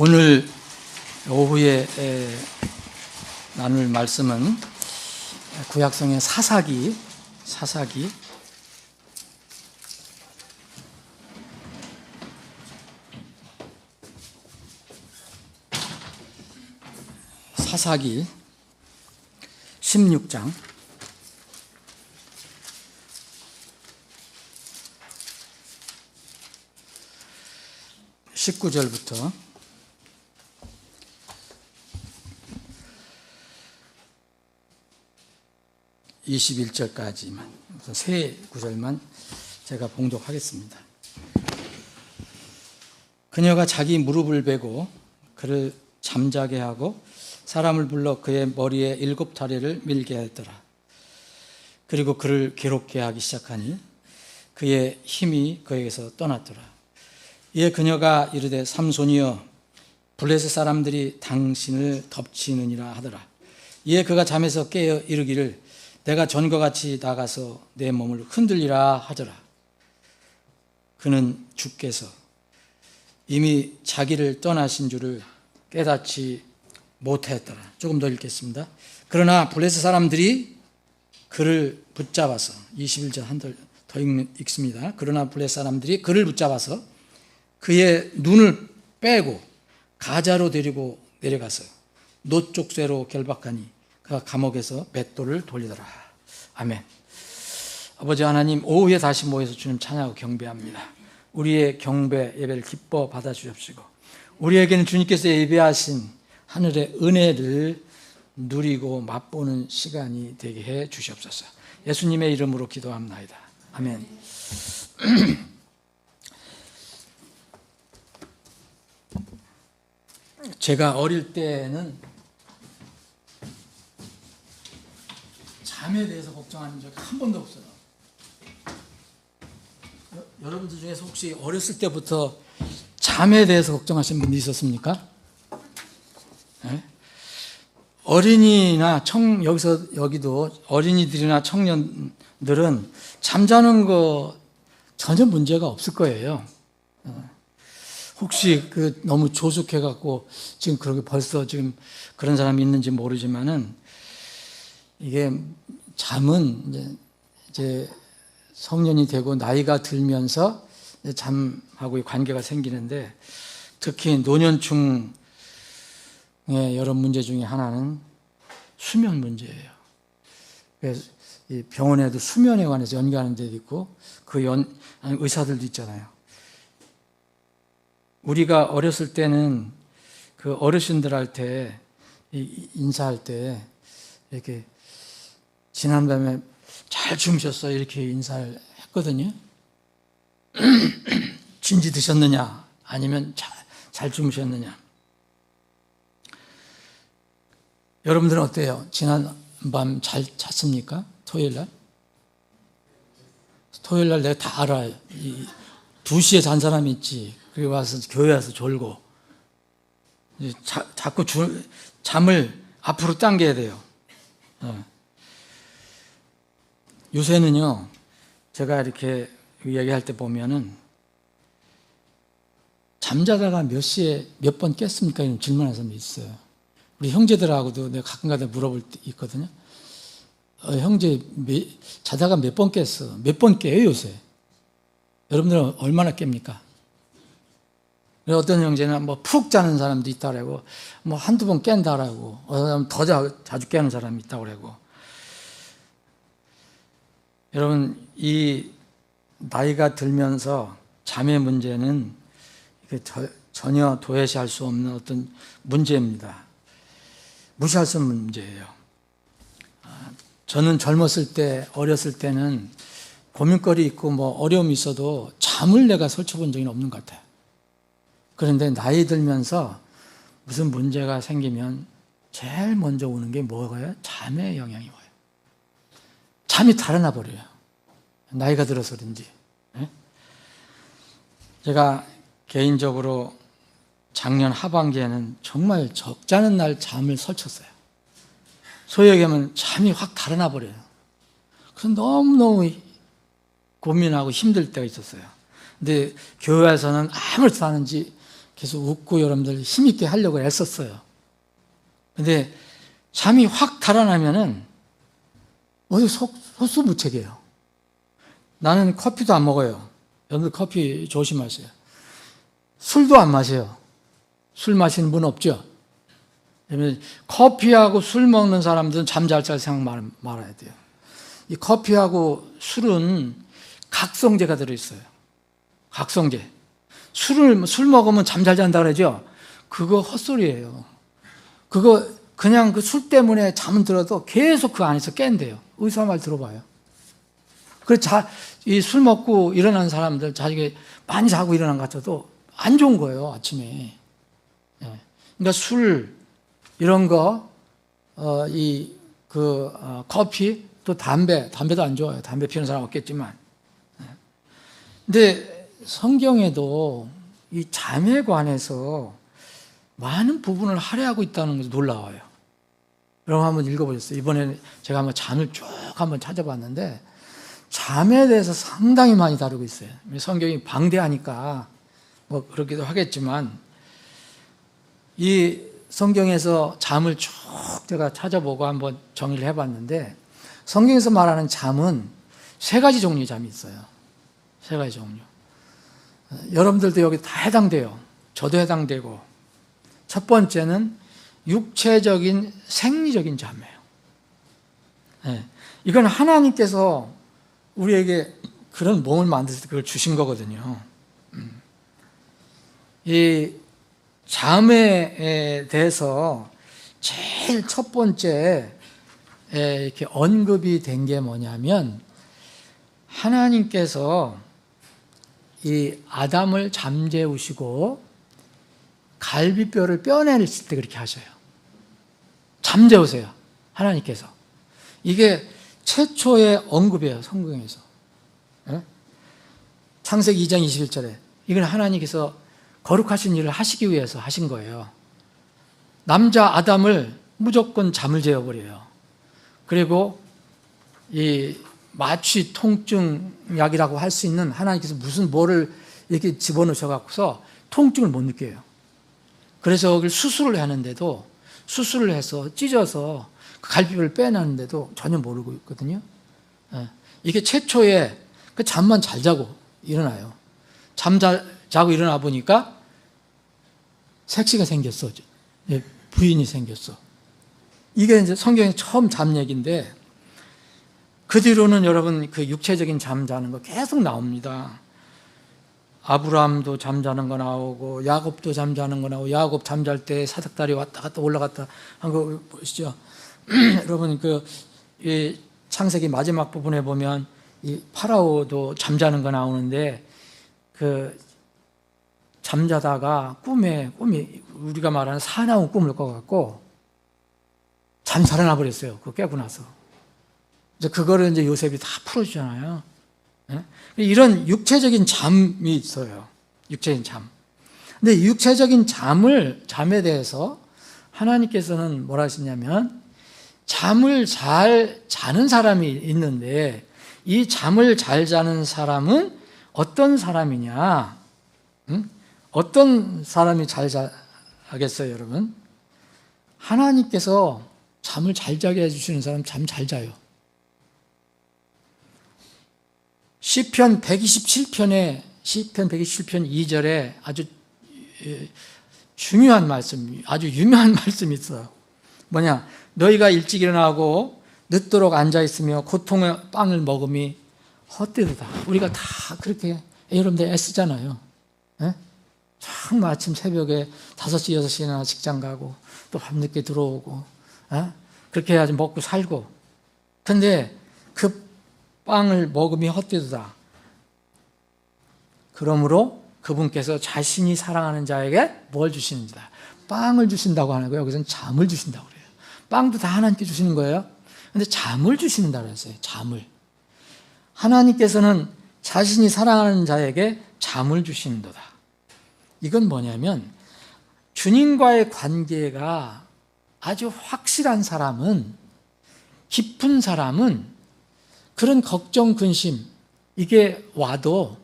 오늘 오후에 나눌 말씀은 구약성의 사사기 사사기 16장 19절부터 21절까지만 세 구절만 제가 봉독하겠습니다. 그녀가 자기 무릎을 베고 그를 잠자게 하고 사람을 불러 그의 머리에 7타래를 밀게 했더라. 그리고 그를 괴롭게 하기 시작하니 그의 힘이 그에게서 떠났더라. 이에 그녀가 이르되 삼손이여 블레셋 사람들이 당신을 덮치느니라 하더라. 이에 그가 잠에서 깨어 이르기를 내가 전과 같이 나가서 내 몸을 흔들리라 하더라. 그는 주께서 이미 자기를 떠나신 줄을 깨닫지 못하였더라. 조금 더 읽겠습니다. 그러나 블레셋 사람들이 그를 붙잡아서 21절 한 더 읽습니다. 그러나 블레셋 사람들이 그를 붙잡아서 그의 눈을 빼고 가자로 데리고 내려가서 노쪽쇠로 결박하니 그가 감옥에서 맷돌을 돌리더라. 아멘. 아버지 하나님, 오후에 다시 모여서 주님 찬양하고 경배합니다. 우리의 경배 예배를 기뻐 받아주십시고 우리에게는 주님께서 예배하신 하늘의 은혜를 누리고 맛보는 시간이 되게 해 주시옵소서. 예수님의 이름으로 기도합나이다. 아멘. 제가 어릴 때는 잠에 대해서 걱정하는 적이 한 번도 없어요. 여러분들 중에서 혹시 어렸을 때부터 잠에 대해서 걱정하시는 분이 있었습니까? 네? 어린이나 여기도 어린이들이나 청년들은 잠자는 거 전혀 문제가 없을 거예요. 혹시 너무 조숙해갖고 지금 그렇게 벌써 지금 그런 사람이 있는지 모르지만은 이게 잠은 이제 성년이 되고 나이가 들면서 잠하고의 관계가 생기는데 특히 노년층의 여러 문제 중에 하나는 수면 문제예요. 그래서 이 병원에도 수면에 관해서 연구하는 데도 있고 의사들도 있잖아요. 우리가 어렸을 때는 그 어르신들한테 인사할 때 이렇게 지난밤에 잘 주무셨어요 이렇게 인사를 했거든요. 진지 드셨느냐 아니면 잘 주무셨느냐. 여러분들은 어때요? 지난밤 잘 잤습니까? 토요일날? 토요일날 내가 다 알아요. 2시에 잔 사람이 있지. 그리고 와서 교회 와서 졸고 자꾸 잠을 앞으로 당겨야 돼요. 요새는요, 제가 이렇게 얘기할 때 보면은 잠자다가 몇 시에 몇 번 깼습니까? 이런 질문하는 사람이 있어요. 우리 형제들하고도 내가 가끔가다 물어볼 때 있거든요. 형제 자다가 몇 번 깼어? 몇 번 깨요 요새? 여러분들은 얼마나 깹니까? 어떤 형제는 뭐 푹 자는 사람도 있다고 그러고 뭐 한두 번 깬다라고 어떤 사람은 더 자주 깨는 사람이 있다고 그러고. 여러분, 이 나이가 들면서 잠의 문제는 전혀 도외시할 수 없는 어떤 문제입니다. 무시할 수 없는 문제예요. 저는 젊었을 때, 어렸을 때는 고민거리 있고 뭐 어려움이 있어도 잠을 내가 설쳐본 적이 없는 것 같아요. 그런데 나이 들면서 무슨 문제가 생기면 제일 먼저 오는 게 뭐가요? 잠의 영향이 와요. 잠이 달아나 버려요. 나이가 들어서 그런지. 제가 개인적으로 작년 하반기에는 정말 적잖은 날 잠을 설쳤어요. 소위 얘기하면 잠이 확 달아나 버려요. 그래서 너무너무 고민하고 힘들 때가 있었어요. 근데 교회에서는 아무렇지도 않은지 계속 웃고 여러분들 힘있게 하려고 애썼어요. 근데 잠이 확 달아나면은 어디 속수무책이에요. 나는 커피도 안 먹어요. 여러분들 커피 조심하세요. 술도 안 마셔요. 술 마시는 분 없죠? 커피하고 술 먹는 사람들은 잠잘 잘 생각 말아야 돼요. 이 커피하고 술은 각성제가 들어있어요. 각성제. 술 먹으면 잠 잘 잔다 그러죠? 그거 헛소리예요. 그거 그냥 그 술 때문에 잠은 들어도 계속 그 안에서 깬대요. 의사 말 들어봐요. 그래서 이 술 먹고 일어난 사람들 자기 많이 자고 일어난 것 같아도 안 좋은 거예요, 아침에. 그러니까 술, 이런 거, 커피, 또 담배도 안 좋아요. 담배 피우는 사람 없겠지만. 근데 성경에도 이 잠에 관해서 많은 부분을 할애하고 있다는 것이 놀라워요. 여러분 한번 읽어보셨어요? 이번에 제가 한번 잠을 쭉 한번 찾아봤는데 잠에 대해서 상당히 많이 다루고 있어요. 성경이 방대하니까 뭐 그렇기도 하겠지만 이 성경에서 잠을 쭉 제가 찾아보고 한번 정리를 해봤는데 성경에서 말하는 잠은 세 가지 종류의 잠이 있어요. 세 가지 종류. 여러분들도 여기 다 해당돼요. 저도 해당되고. 첫 번째는 육체적인 생리적인 잠이에요. 네. 이건 하나님께서 우리에게 그런 몸을 만드실 때 그걸 주신 거거든요. 이 잠에 대해서 제일 첫 번째 이렇게 언급이 된 게 뭐냐면 하나님께서 이 아담을 잠재우시고 갈비뼈를 뼈내실 때 그렇게 하셔요. 잠재우세요. 하나님께서. 이게 최초의 언급이에요. 성경에서. 창세기 2장 21절에 이건 하나님께서 거룩하신 일을 하시기 위해서 하신 거예요. 남자 아담을 무조건 잠을 재워버려요. 그리고 이 마취 통증 약이라고 할 수 있는 하나님께서 무슨 뭐를 이렇게 집어넣으셔갖고서 통증을 못 느껴요. 그래서 그걸 수술을 하는데도 수술을 해서 찢어서 갈비뼈를 빼내는데도 전혀 모르고 있거든요. 이게 최초의 그 잠만 잘 자고 일어나요. 자고 일어나 보니까 색시가 생겼어. 부인이 생겼어. 이게 이제 성경에 처음 잠 얘기인데 그 뒤로는 여러분 그 육체적인 잠 자는 거 계속 나옵니다. 아브라함도 잠자는 거 나오고 야곱도 잠자는 거 나오고 야곱 잠잘 때 사닥다리 왔다 갔다 올라갔다 한 거 보시죠. 여러분 이 창세기 마지막 부분에 보면 이 파라오도 잠자는 거 나오는데 그 잠자다가 꿈이 우리가 말하는 사나운 꿈을 꿔갖고 잠 살아나 버렸어요. 그거 깨고 나서. 이제 그거를 이제 요셉이 다 풀어주잖아요. 네? 이런 육체적인 잠이 있어요. 육체적인 잠. 근데 육체적인 잠에 대해서 하나님께서는 뭐라 하시냐면 잠을 잘 자는 사람이 있는데 이 잠을 잘 자는 사람은 어떤 사람이냐? 어떤 사람이 잘 자겠어요, 여러분? 하나님께서 잠을 잘 자게 해주시는 사람 잠 잘 자요. 시편 127편에 시편 127편 2절에 아주 중요한 말씀, 아주 유명한 말씀이 있어요. 뭐냐? 너희가 일찍 일어나고 늦도록 앉아있으며 고통의 빵을 먹음이 헛되도다. 우리가 다 그렇게 여러분들 애쓰잖아요. 네? 참 아침 새벽에 5시, 6시나 직장 가고 또 밤늦게 들어오고 그렇게 해야지 먹고 살고. 근데 그 빵을 먹음이 헛되도다. 그러므로 그분께서 자신이 사랑하는 자에게 뭘 주시는지다. 빵을 주신다고 하는 거예요. 여기서는 잠을 주신다고 그래요. 빵도 다 하나님께 주시는 거예요. 근데 잠을 주신다고 그랬어요. 잠을. 하나님께서는 자신이 사랑하는 자에게 잠을 주시는도다. 이건 뭐냐면 주님과의 관계가 아주 확실한 사람은, 깊은 사람은 그런 걱정, 근심 이게 와도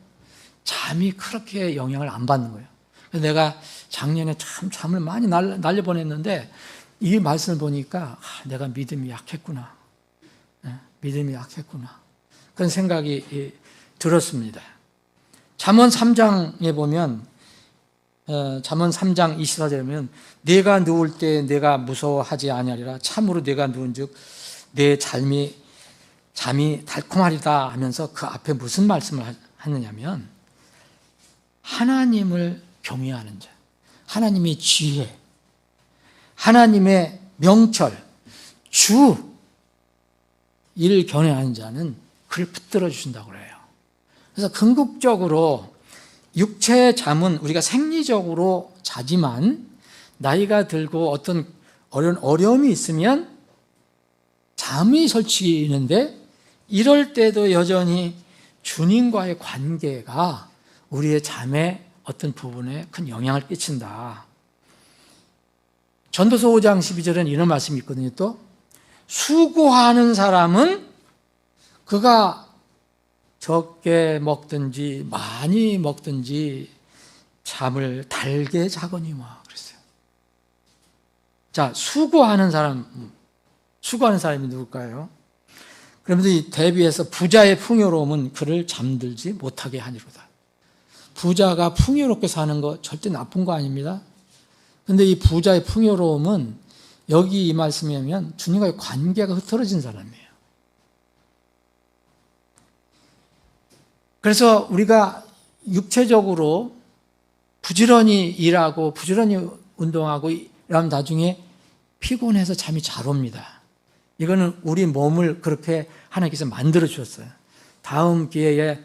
잠이 그렇게 영향을 안 받는 거예요. 내가 작년에 참 잠을 많이 날려보냈는데 이 말씀을 보니까 내가 믿음이 약했구나. 믿음이 약했구나. 그런 생각이 들었습니다. 잠언 3장에 보면 잠언 3장 24절에 보면 내가 누울 때 내가 무서워하지 아니하리라. 참으로 내가 누운즉 내 잠이 달콤하리다 하면서 그 앞에 무슨 말씀을 하느냐면 하나님을 경외하는 자, 하나님의 지혜, 하나님의 명철, 주 이를 경외하는 자는 그를 붙들어 주신다고 그래요. 그래서 궁극적으로 육체의 잠은 우리가 생리적으로 자지만 나이가 들고 어떤 어려움이 있으면 잠이 설치는데 이럴 때도 여전히 주님과의 관계가 우리의 잠의 어떤 부분에 큰 영향을 끼친다. 전도서 5장 12절에는 이런 말씀이 있거든요. 또 수고하는 사람은 그가 적게 먹든지 많이 먹든지 잠을 달게 자거니와 그랬어요. 자, 수고하는 사람이 누굴까요? 그러면서 이 대비해서 부자의 풍요로움은 그를 잠들지 못하게 하니로다. 부자가 풍요롭게 사는 거 절대 나쁜 거 아닙니다. 그런데 이 부자의 풍요로움은 여기 이 말씀에 하면 주님과의 관계가 흐트러진 사람이에요. 그래서 우리가 육체적으로 부지런히 일하고 부지런히 운동하고 이러면 나중에 피곤해서 잠이 잘 옵니다. 이거는 우리 몸을 그렇게 하나님께서 만들어 주셨어요. 다음 기회에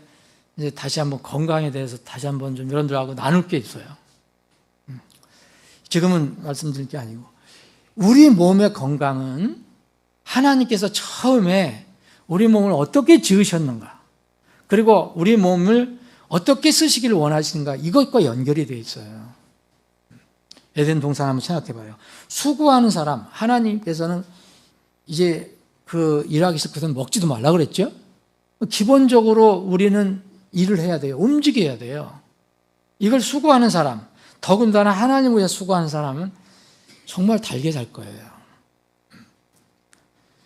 이제 다시 한번 건강에 대해서 다시 한번 좀 여러분들하고 나눌 게 있어요. 지금은 말씀드릴 게 아니고 우리 몸의 건강은 하나님께서 처음에 우리 몸을 어떻게 지으셨는가, 그리고 우리 몸을 어떻게 쓰시기를 원하시는가, 이것과 연결이 되어 있어요. 에덴 동산 한번 생각해 봐요. 수고하는 사람, 하나님께서는 이제 그 일하기 시작해서 먹지도 말라 그랬죠? 기본적으로 우리는 일을 해야 돼요. 움직여야 돼요. 이걸 수고하는 사람, 더군다나 하나님을 위해 수고하는 사람은 정말 달게 잘 거예요.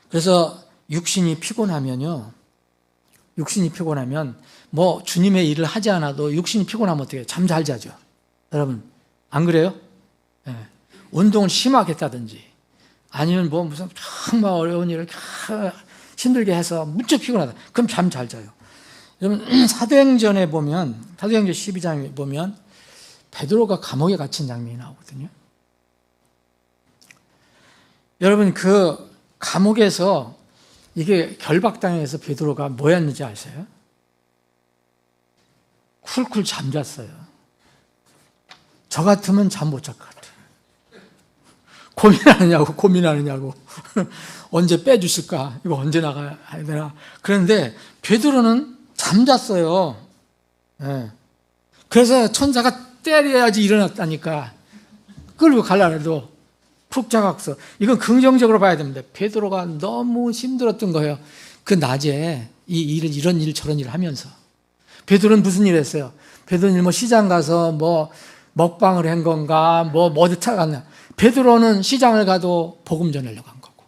그래서 육신이 피곤하면 뭐 주님의 일을 하지 않아도 육신이 피곤하면 어떻게 해요? 잠 잘 자죠. 여러분 안 그래요? 네. 운동을 심하게 했다든지 아니면 뭐 무슨 정말 어려운 일을 힘들게 해서 무척 피곤하다. 그럼 잠 잘 자요. 여러분 사도행전에 보면, 사도행전 12장에 보면 베드로가 감옥에 갇힌 장면이 나오거든요. 여러분 그 감옥에서 이게 결박당해서 베드로가 뭐였는지 아세요? 쿨쿨 잠잤어요. 저 같으면 잠 못 잘 것 같아요. 고민하느냐고 언제 빼주실까? 이거 언제 나가야 되나? 그런데 베드로는 잠잤어요. 네. 그래서 천사가 때려야지 일어났다니까. 끌고 가려고 해도 푹 자각서. 이건 긍정적으로 봐야 됩니다. 베드로가 너무 힘들었던 거예요. 그 낮에 이런 일 저런 일 하면서. 베드로는 무슨 일 했어요? 베드로는 뭐 시장 가서 뭐 먹방을 한 건가, 뭐 어디 찾아갔나. 베드로는 시장을 가도 복음 전하려고 한 거고,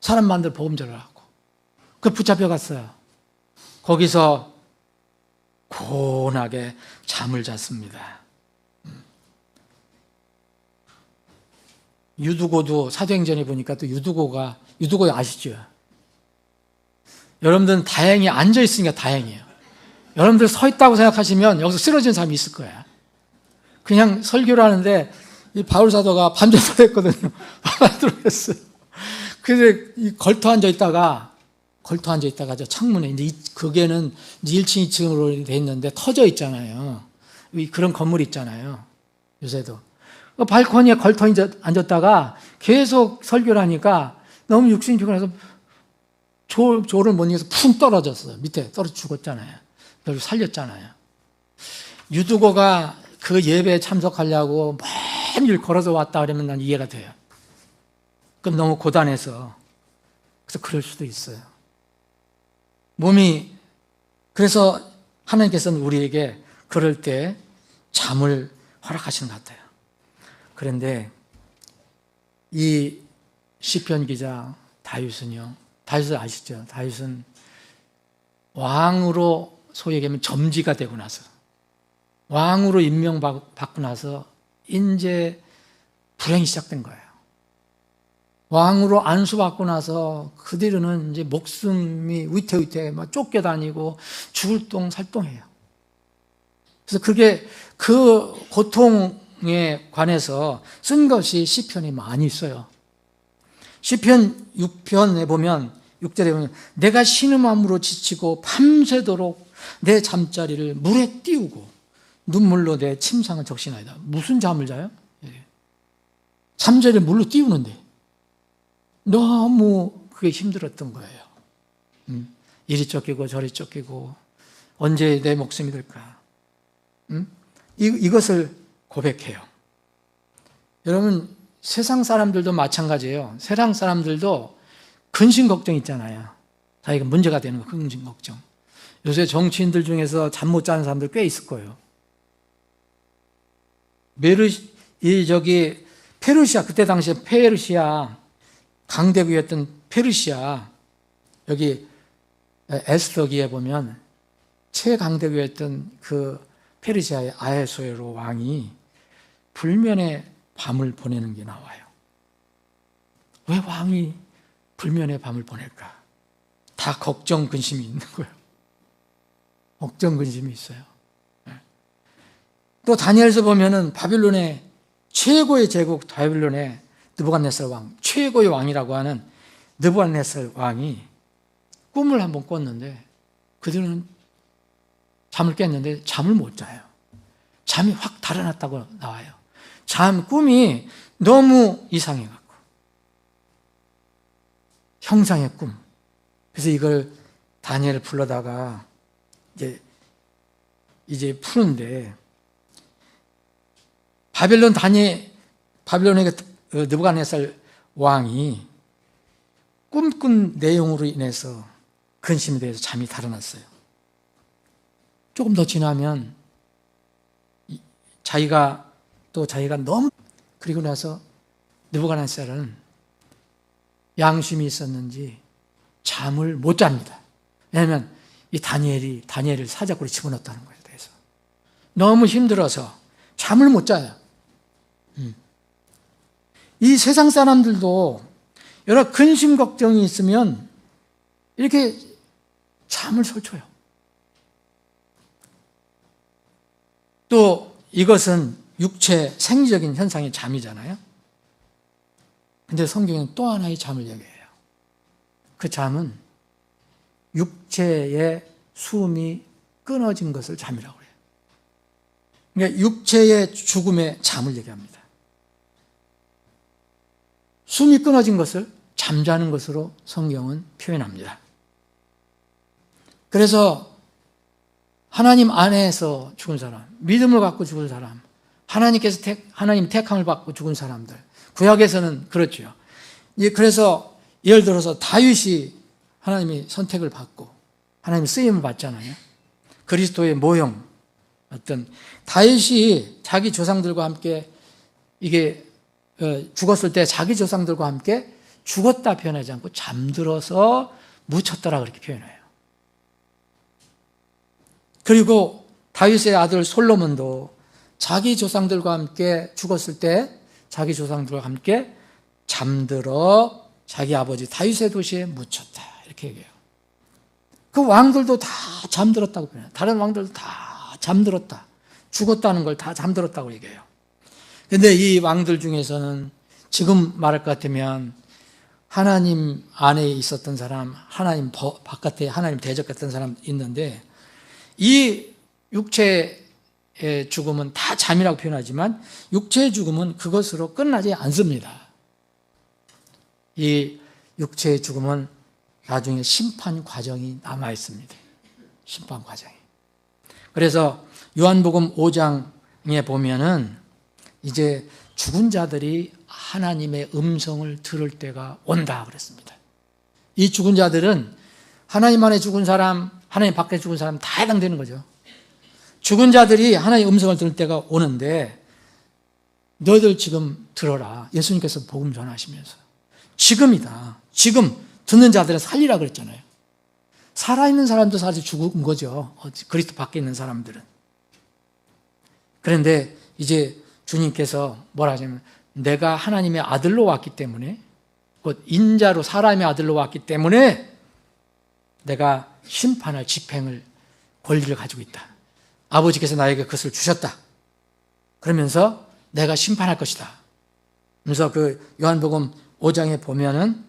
사람 만들 복음 전하려고. 그 붙잡혀 갔어요. 거기서 고운하게 잠을 잤습니다. 유두고도 사도행전에 보니까 또 유두고 아시죠? 여러분들은 다행히 앉아 있으니까 다행이에요. 여러분들 서 있다고 생각하시면 여기서 쓰러진 사람이 있을 거야. 그냥 설교를 하는데 이 바울 사도가 밤새서 했거든요. 들어갔어요. 그래서 이 걸터 앉아 있다가 저 창문에 이제 그게는 1층, 2층으로 돼 있는데 터져 있잖아요. 그런 건물 있잖아요. 요새도. 발코니에 걸터 앉았다가 계속 설교를 하니까 너무 육신이 피곤해서 조를 못 이겨서 푹 떨어졌어요. 밑에 떨어져 죽었잖아요. 그래서 살렸잖아요. 유두고가 그 예배에 참석하려고 먼 길 걸어서 왔다 그러면 난 이해가 돼요. 그럼 너무 고단해서. 그래서 그럴 수도 있어요. 그래서 하나님께서는 우리에게 그럴 때 잠을 허락하시는 것 같아요. 그런데 이 시편 기자 다윗은요, 다윗을 아시죠? 다윗은 왕으로 소위 얘기하면 점지가 되고 나서, 왕으로 임명받고 나서 이제 불행이 시작된 거예요. 왕으로 안수받고 나서 그 뒤로는 이제 목숨이 위태위태 막 쫓겨다니고 죽을 똥 살똥해요. 그래서 그게 그 고통에 관해서 쓴 것이 시편이 많이 있어요. 시편 6편에 보면 6절에 보면 내가 신음함으로 지치고 밤새도록 내 잠자리를 물에 띄우고 눈물로 내 침상을 적시나이다. 무슨 잠을 자요? 잠자리를 물로 띄우는데 너무 그게 힘들었던 거예요. 이리 쫓기고 저리 쫓기고 언제 내 목숨이 될까? 이것을 고백해요. 여러분, 세상 사람들도 마찬가지예요. 세상 사람들도 근심 걱정 있잖아요. 자기가 문제가 되는 거, 근심 걱정. 요새 정치인들 중에서 잠 못 자는 사람들 꽤 있을 거예요. 페르시아, 그때 당시에 페르시아, 강대국이었던 페르시아, 여기 에스더기에 보면 최강대국이었던 그 페르시아의 아하수에로 왕이 불면의 밤을 보내는 게 나와요. 왜 왕이 불면의 밤을 보낼까? 다 걱정, 근심이 있는 거예요. 걱정, 근심이 있어요. 또 다니엘서 보면은 바빌론의 최고의 제국 바빌론의 느부갓네살 왕, 최고의 왕이라고 하는 느부갓네살 왕이 꿈을 한번 꿨는데 그들은 잠을 깼는데 잠을 못 자요. 잠이 확 달아났다고 나와요. 꿈이 너무 이상해갖고 형상의 꿈. 그래서 이걸 다니엘을 불러다가 이제 푸는데 바빌론의 느부갓네살 왕이 꿈꾼 내용으로 인해서 근심에 대해서 잠이 달아났어요. 조금 더 지나면 자기가 너무, 그리고 나서 느부갓네살은 양심이 있었는지 잠을 못 잡니다. 왜냐하면 이 다니엘을 사자굴에 집어넣었다는 거예요. 그래서 너무 힘들어서 잠을 못 자요. 이 세상 사람들도 여러 근심 걱정이 있으면 이렇게 잠을 설쳐요. 또 이것은 육체 생리적인 현상의 잠이잖아요. 근데 성경은 또 하나의 잠을 얘기해요. 그 잠은 육체의 숨이 끊어진 것을 잠이라고 해요. 그러니까 육체의 죽음의 잠을 얘기합니다. 숨이 끊어진 것을 잠자는 것으로 성경은 표현합니다. 그래서 하나님 안에서 죽은 사람, 믿음을 갖고 죽은 사람, 하나님 택함을 받고 죽은 사람들, 구약에서는 그렇죠. 그래서 예를 들어서 다윗이 하나님이 선택을 받고 하나님 쓰임을 받잖아요. 그리스도의 모형, 다윗이 자기 조상들과 함께 죽었을 때 자기 조상들과 함께 죽었다 표현하지 않고 잠들어서 묻혔더라 그렇게 표현해요. 그리고 다윗의 아들 솔로몬도 자기 조상들과 함께 죽었을 때 자기 조상들과 함께 잠들어 자기 아버지 다윗의 도시에 묻혔다 이렇게 얘기해요. 그 왕들도 다 잠들었다고 표현해요. 다른 왕들도 다 잠들었다. 죽었다는 걸 다 잠들었다고 얘기해요. 그런데 이 왕들 중에서는 지금 말할 것 같으면 하나님 안에 있었던 사람, 하나님 바깥에 하나님 대적했던 사람 있는데 이 육체의 죽음은 다 잠이라고 표현하지만 육체의 죽음은 그것으로 끝나지 않습니다. 이 육체의 죽음은 나중에 심판 과정이 남아 있습니다. 심판 과정이. 그래서 요한복음 5장에 보면은 이제 죽은 자들이 하나님의 음성을 들을 때가 온다 그랬습니다. 이 죽은 자들은 하나님 안에 죽은 사람, 하나님 밖에 죽은 사람 다 해당되는 거죠. 죽은 자들이 하나님의 음성을 들을 때가 오는데 너희들 지금 들어라. 예수님께서 복음 전하시면서. 지금이다. 지금 듣는 자들을 살리라 그랬잖아요. 살아있는 사람도 사실 죽은 거죠. 그리스도 밖에 있는 사람들은. 그런데 이제 주님께서 뭐라 하냐면 내가 하나님의 아들로 왔기 때문에 곧 인자로 사람의 아들로 왔기 때문에 내가 심판할 집행을 권리를 가지고 있다. 아버지께서 나에게 그것을 주셨다. 그러면서 내가 심판할 것이다. 그래서 그 요한복음 5장에 보면은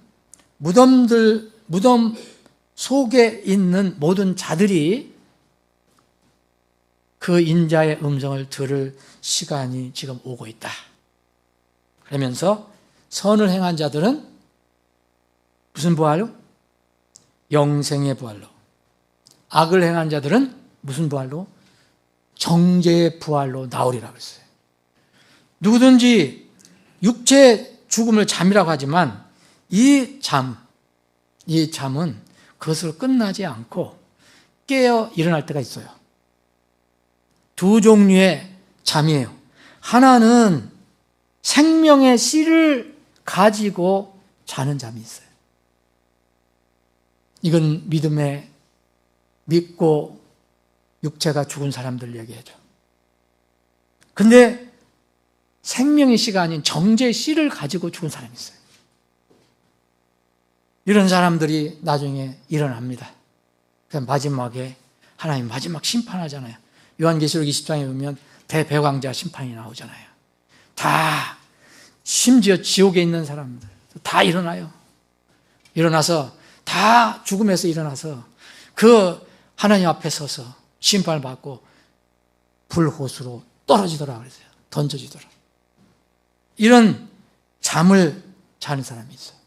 무덤 속에 있는 모든 자들이 그 인자의 음성을 들을 시간이 지금 오고 있다. 그러면서 선을 행한 자들은 무슨 부활로? 영생의 부활로. 악을 행한 자들은 무슨 부활로? 정죄의 부활로 나오리라고 했어요. 누구든지 육체 죽음을 잠이라고 하지만 이 잠은 그것으로 끝나지 않고 깨어 일어날 때가 있어요. 두 종류의 잠이에요. 하나는 생명의 씨를 가지고 자는 잠이 있어요. 이건 믿고 육체가 죽은 사람들 얘기하죠. 근데 생명의 씨가 아닌 정죄의 씨를 가지고 죽은 사람이 있어요. 이런 사람들이 나중에 일어납니다. 마지막에 하나님 마지막 심판하잖아요. 요한계시록 20장에 보면 대배왕자 심판이 나오잖아요. 다 심지어 지옥에 있는 사람들 다 일어나요. 일어나서 다 죽음에서 일어나서 그 하나님 앞에 서서 심판을 받고 불호수로 떨어지더라 그랬어요. 던져지더라. 이런 잠을 자는 사람이 있어요.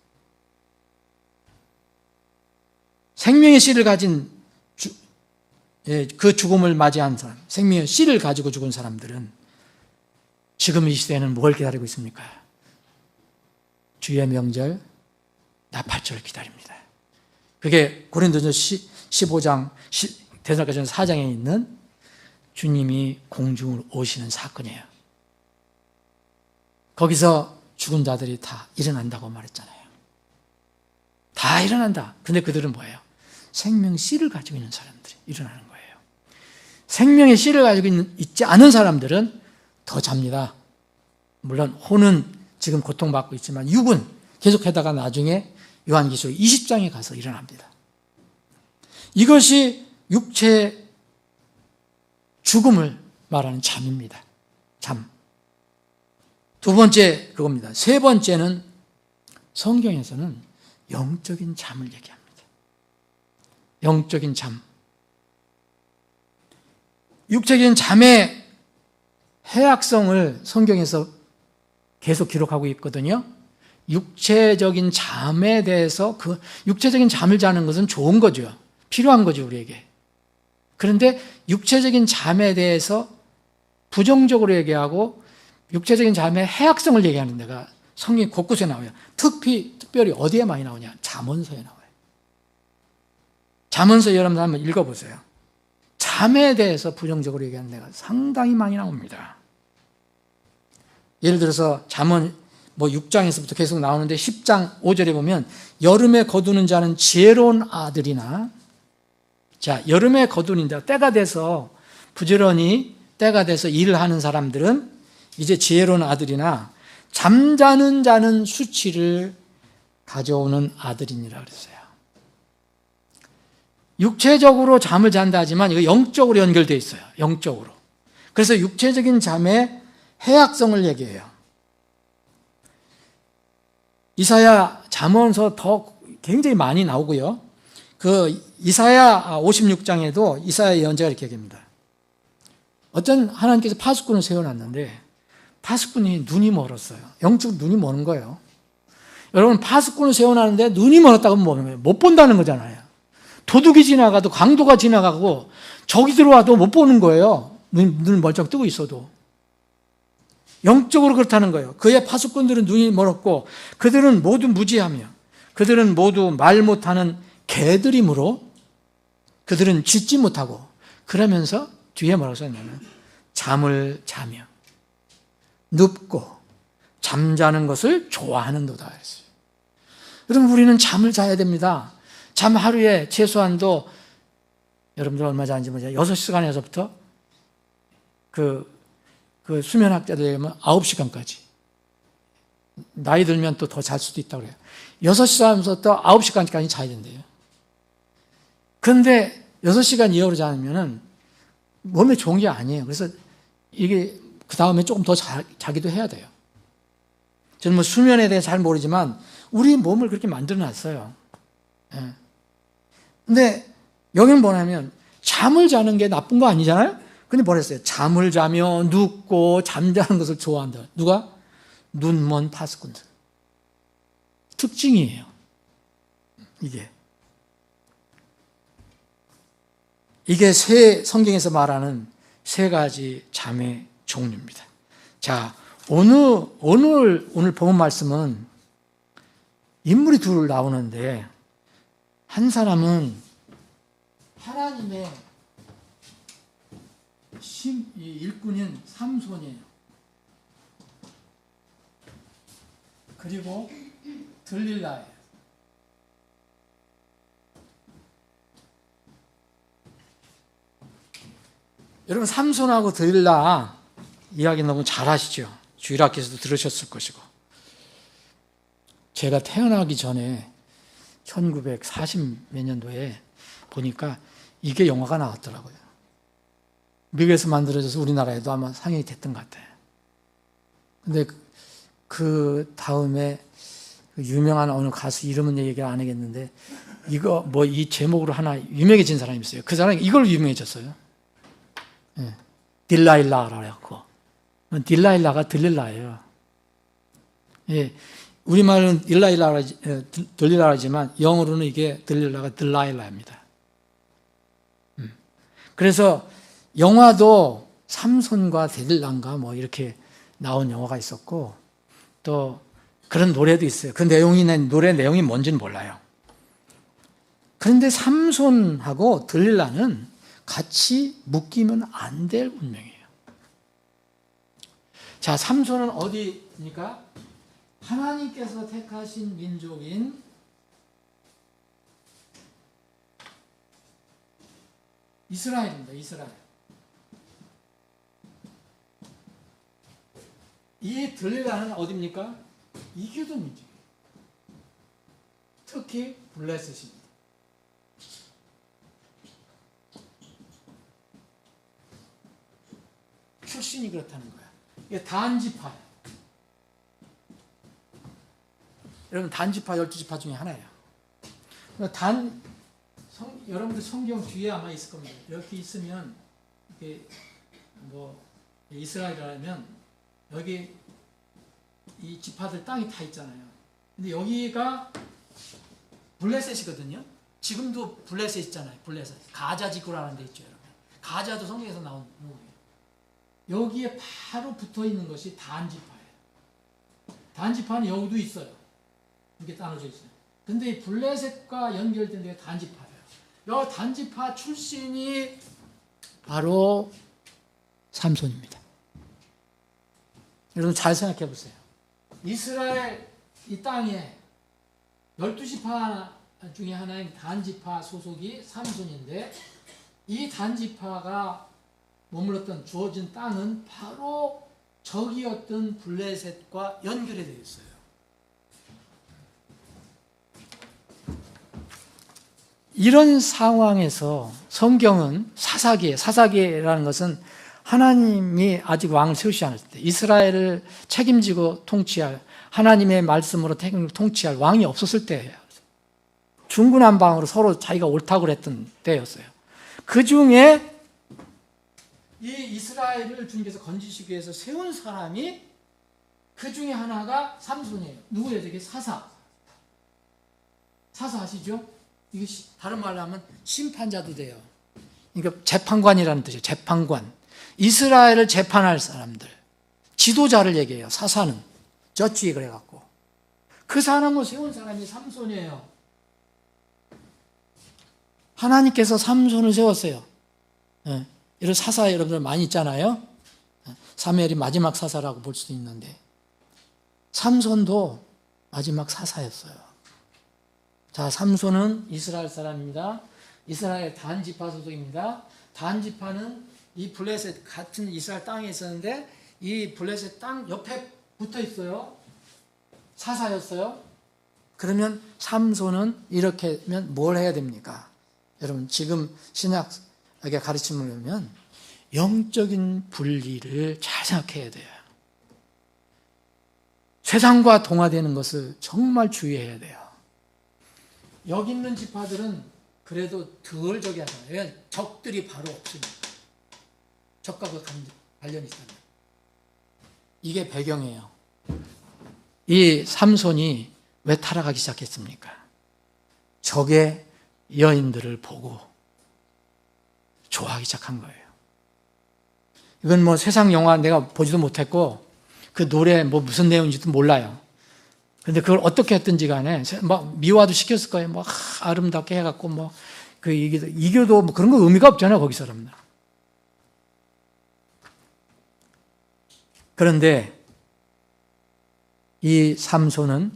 생명의 씨를 가진 그 죽음을 맞이한 사람, 생명의 씨를 가지고 죽은 사람들은 지금 이 시대에는 뭘 기다리고 있습니까? 주의 명절 나팔절을 기다립니다. 그게 고린도전서 15장 데살로니가전서 4장에 있는 주님이 공중으로 오시는 사건이에요. 거기서 죽은 자들이 다 일어난다고 말했잖아요. 다 일어난다. 근데 그들은 뭐예요? 생명 씨를 가지고 있는 사람들이 일어나는 거예요. 생명의 씨를 가지고 있지 않은 사람들은 더 잡니다. 물론 혼은 지금 고통받고 있지만 육은 계속하다가 나중에 요한계시록 20장에 가서 일어납니다. 이것이 육체의 죽음을 말하는 잠입니다. 잠. 두 번째 그겁니다. 세 번째는 성경에서는 영적인 잠을 얘기합니다. 영적인 잠. 육적인 잠의 해악성을 성경에서 계속 기록하고 있거든요. 육체적인 잠에 대해서 그 육체적인 잠을 자는 것은 좋은 거죠. 필요한 거죠, 우리에게. 그런데 육체적인 잠에 대해서 부정적으로 얘기하고 육체적인 잠의 해악성을 얘기하는 데가 성경 곳곳에 나와요. 특별히 어디에 많이 나오냐? 잠언서에 나와요. 잠언서 여러분 한번 읽어보세요. 잠에 대해서 부정적으로 얘기하는 데가 상당히 많이 나옵니다. 예를 들어서 잠언 6장에서부터 계속 나오는데 10장 5절에 보면 여름에 거두는 자는 지혜로운 아들이나 자, 여름에 거두는 자 때가 돼서 부지런히 때가 돼서 일을 하는 사람들은 이제 지혜로운 아들이나 잠자는 자는 수치를 가져오는 아들이니라 그랬어요. 육체적으로 잠을 잔다 하지만 이거 영적으로 연결되어 있어요. 영적으로. 그래서 육체적인 잠의 해악성을 얘기해요. 이사야 잠언서 더 굉장히 많이 나오고요. 그 이사야 56장에도 이사야 예언자가 이렇게 얘기합니다. 어떤 하나님께서 파수꾼을 세워놨는데 파수꾼이 눈이 멀었어요. 영적으로 눈이 머는 거예요. 여러분 파수꾼을 세워놨는데 눈이 멀었다고 하면 뭐는 거예요? 못 본다는 거잖아요. 도둑이 지나가도 강도가 지나가고 적이 들어와도 못 보는 거예요. 눈을 멀쩡 뜨고 있어도. 영적으로 그렇다는 거예요. 그의 파수꾼들은 눈이 멀었고 그들은 모두 무지하며 그들은 모두 말 못하는 개들이므로 그들은 짖지 못하고 그러면서 뒤에 뭐라고 썼냐면 잠을 자며 눕고 잠자는 것을 좋아하는도다 했어요. 여러분, 우리는 잠을 자야 됩니다. 잠 하루에 최소한도 여러분들 얼마 자는지 모르죠. 6시간에서부터 그 수면학자들 얘기하면 9시간까지. 나이 들면 또 더 잘 수도 있다고 그래요. 6시간부터 9시간까지 자야 된대요. 그런데 6시간 이하로 자면은 몸에 좋은 게 아니에요. 그래서 이게 그 다음에 조금 더 자기도 해야 돼요. 저는 뭐 수면에 대해 잘 모르지만 우리 몸을 그렇게 만들어 놨어요. 예. 근데 여기는 뭐냐면 잠을 자는 게 나쁜 거 아니잖아요? 근데 뭐랬어요? 잠을 자며 눕고 잠자는 것을 좋아한다. 누가? 눈먼 파수꾼들. 특징이에요. 이게 성경에서 말하는 세 가지 잠의 종류입니다. 자, 오늘 본 말씀은 인물이 둘 나오는데 한 사람은 하나님의 일꾼인 삼손이에요. 그리고 들릴라예요. 여러분, 삼손하고 들릴라 이야기 너무 잘 아시죠? 주일학교에서도 들으셨을 것이고. 제가 태어나기 전에 1940 몇 년도에 보니까 이게 영화가 나왔더라고요. 미국에서 만들어져서 우리나라에도 아마 상영이 됐던 것 같아요. 근데 그 다음에 유명한 어느 가수 이름은 얘기 안 하겠는데 이 제목으로 하나 유명해진 사람이 있어요. 그 사람이 이걸로 유명해졌어요. 예. 딜라일라라고. 딜라일라가 들릴라예요. 예. 우리말은 들릴라지만 영어로는 이게 들릴라가 들라일라입니다. 그래서 영화도 삼손과 데릴라인가 뭐 이렇게 나온 영화가 있었고 또 그런 노래도 있어요. 그 노래 내용이 뭔지는 몰라요. 그런데 삼손하고 들릴라는 같이 묶이면 안 될 운명이에요. 자, 삼손은 어디입니까? 하나님께서 택하신 민족인 이스라엘입니다. 이스라엘. 이 들릴라는 어디입니까? 이교도 민족이에요. 특히 블레셋입니다. 출신이 그렇다는 거야. 이게 단지파예요. 여러분, 단지파 12지파 중에 하나예요. 여러분들 성경 뒤에 아마 있을 겁니다. 이렇게 있으면 이게 이스라엘이라면 여기 이 지파들 땅이 다 있잖아요. 근데 여기가 블레셋이거든요. 지금도 블레셋 있잖아요. 블레셋. 가자 지구라는 데 있죠, 여러분. 가자도 성경에서 나온 거예요. 여기에 바로 붙어 있는 것이 단지파예요. 단지파는 여기도 있어요. 이렇게 나눠져 있어요. 근데 이 블레셋과 연결된 데가 단지파예요. 이 단지파 출신이 바로 삼손입니다. 여러분 잘 생각해 보세요. 이스라엘 이 땅에 12지파 중에 하나인 단지파 소속이 삼손인데 이 단지파가 머물렀던 주어진 땅은 바로 적이었던 블레셋과 연결이 되어 있어요. 이런 상황에서 성경은 사사기라는 것은 하나님이 아직 왕을 세우지 않을 때 이스라엘을 책임지고 통치할 하나님의 말씀으로 통치할 왕이 없었을 때예요. 중구난방으로 서로 자기가 옳다고 그랬던 때였어요. 그 중에 이 이스라엘을 주님께서 건지시기 위해서 세운 사람이 그 중에 하나가 삼손이에요. 누구예요? 이게 사사 아시죠? 이게 다른 말로 하면 심판자도 돼요. 그러니까 재판관이라는 뜻이에요. 재판관. 이스라엘을 재판할 사람들. 지도자를 얘기해요. 사사는. 저주에 그래갖고. 그 사람을 세운 사람이 삼손이에요. 하나님께서 삼손을 세웠어요. 예. 이런 사사 여러분들 많이 있잖아요. 사무엘이 마지막 사사라고 볼 수도 있는데 삼손도 마지막 사사였어요. 자, 삼손은 이스라엘 사람입니다. 이스라엘 단 지파 소속입니다. 단 지파는 이 블레셋 같은 이스라엘 땅에 있었는데 이 블레셋 땅 옆에 붙어 있어요. 사사였어요. 그러면 삼손은 이렇게면 뭘 해야 됩니까? 여러분 지금 신약에게 가르침을 보면 영적인 분리를 잘 생각해야 돼요. 세상과 동화되는 것을 정말 주의해야 돼요. 여기 있는 지파들은 그래도 덜 저기 하잖아요. 왜냐하면 적들이 바로 없으니까. 적과 그 관련이 있잖아요. 이게 배경이에요. 이 삼손이 왜 타락하기 시작했습니까? 적의 여인들을 보고 좋아하기 시작한 거예요. 이건 뭐 세상 영화 내가 보지도 못했고 그 노래 뭐 무슨 내용인지도 몰라요. 근데 그걸 어떻게 했든지 간에 막 미화도 시켰을 거예요. 뭐 아름답게 해갖고 뭐 그 이교도 뭐 그런 거 의미가 없잖아요. 거기 사람들. 그런데 이 삼손은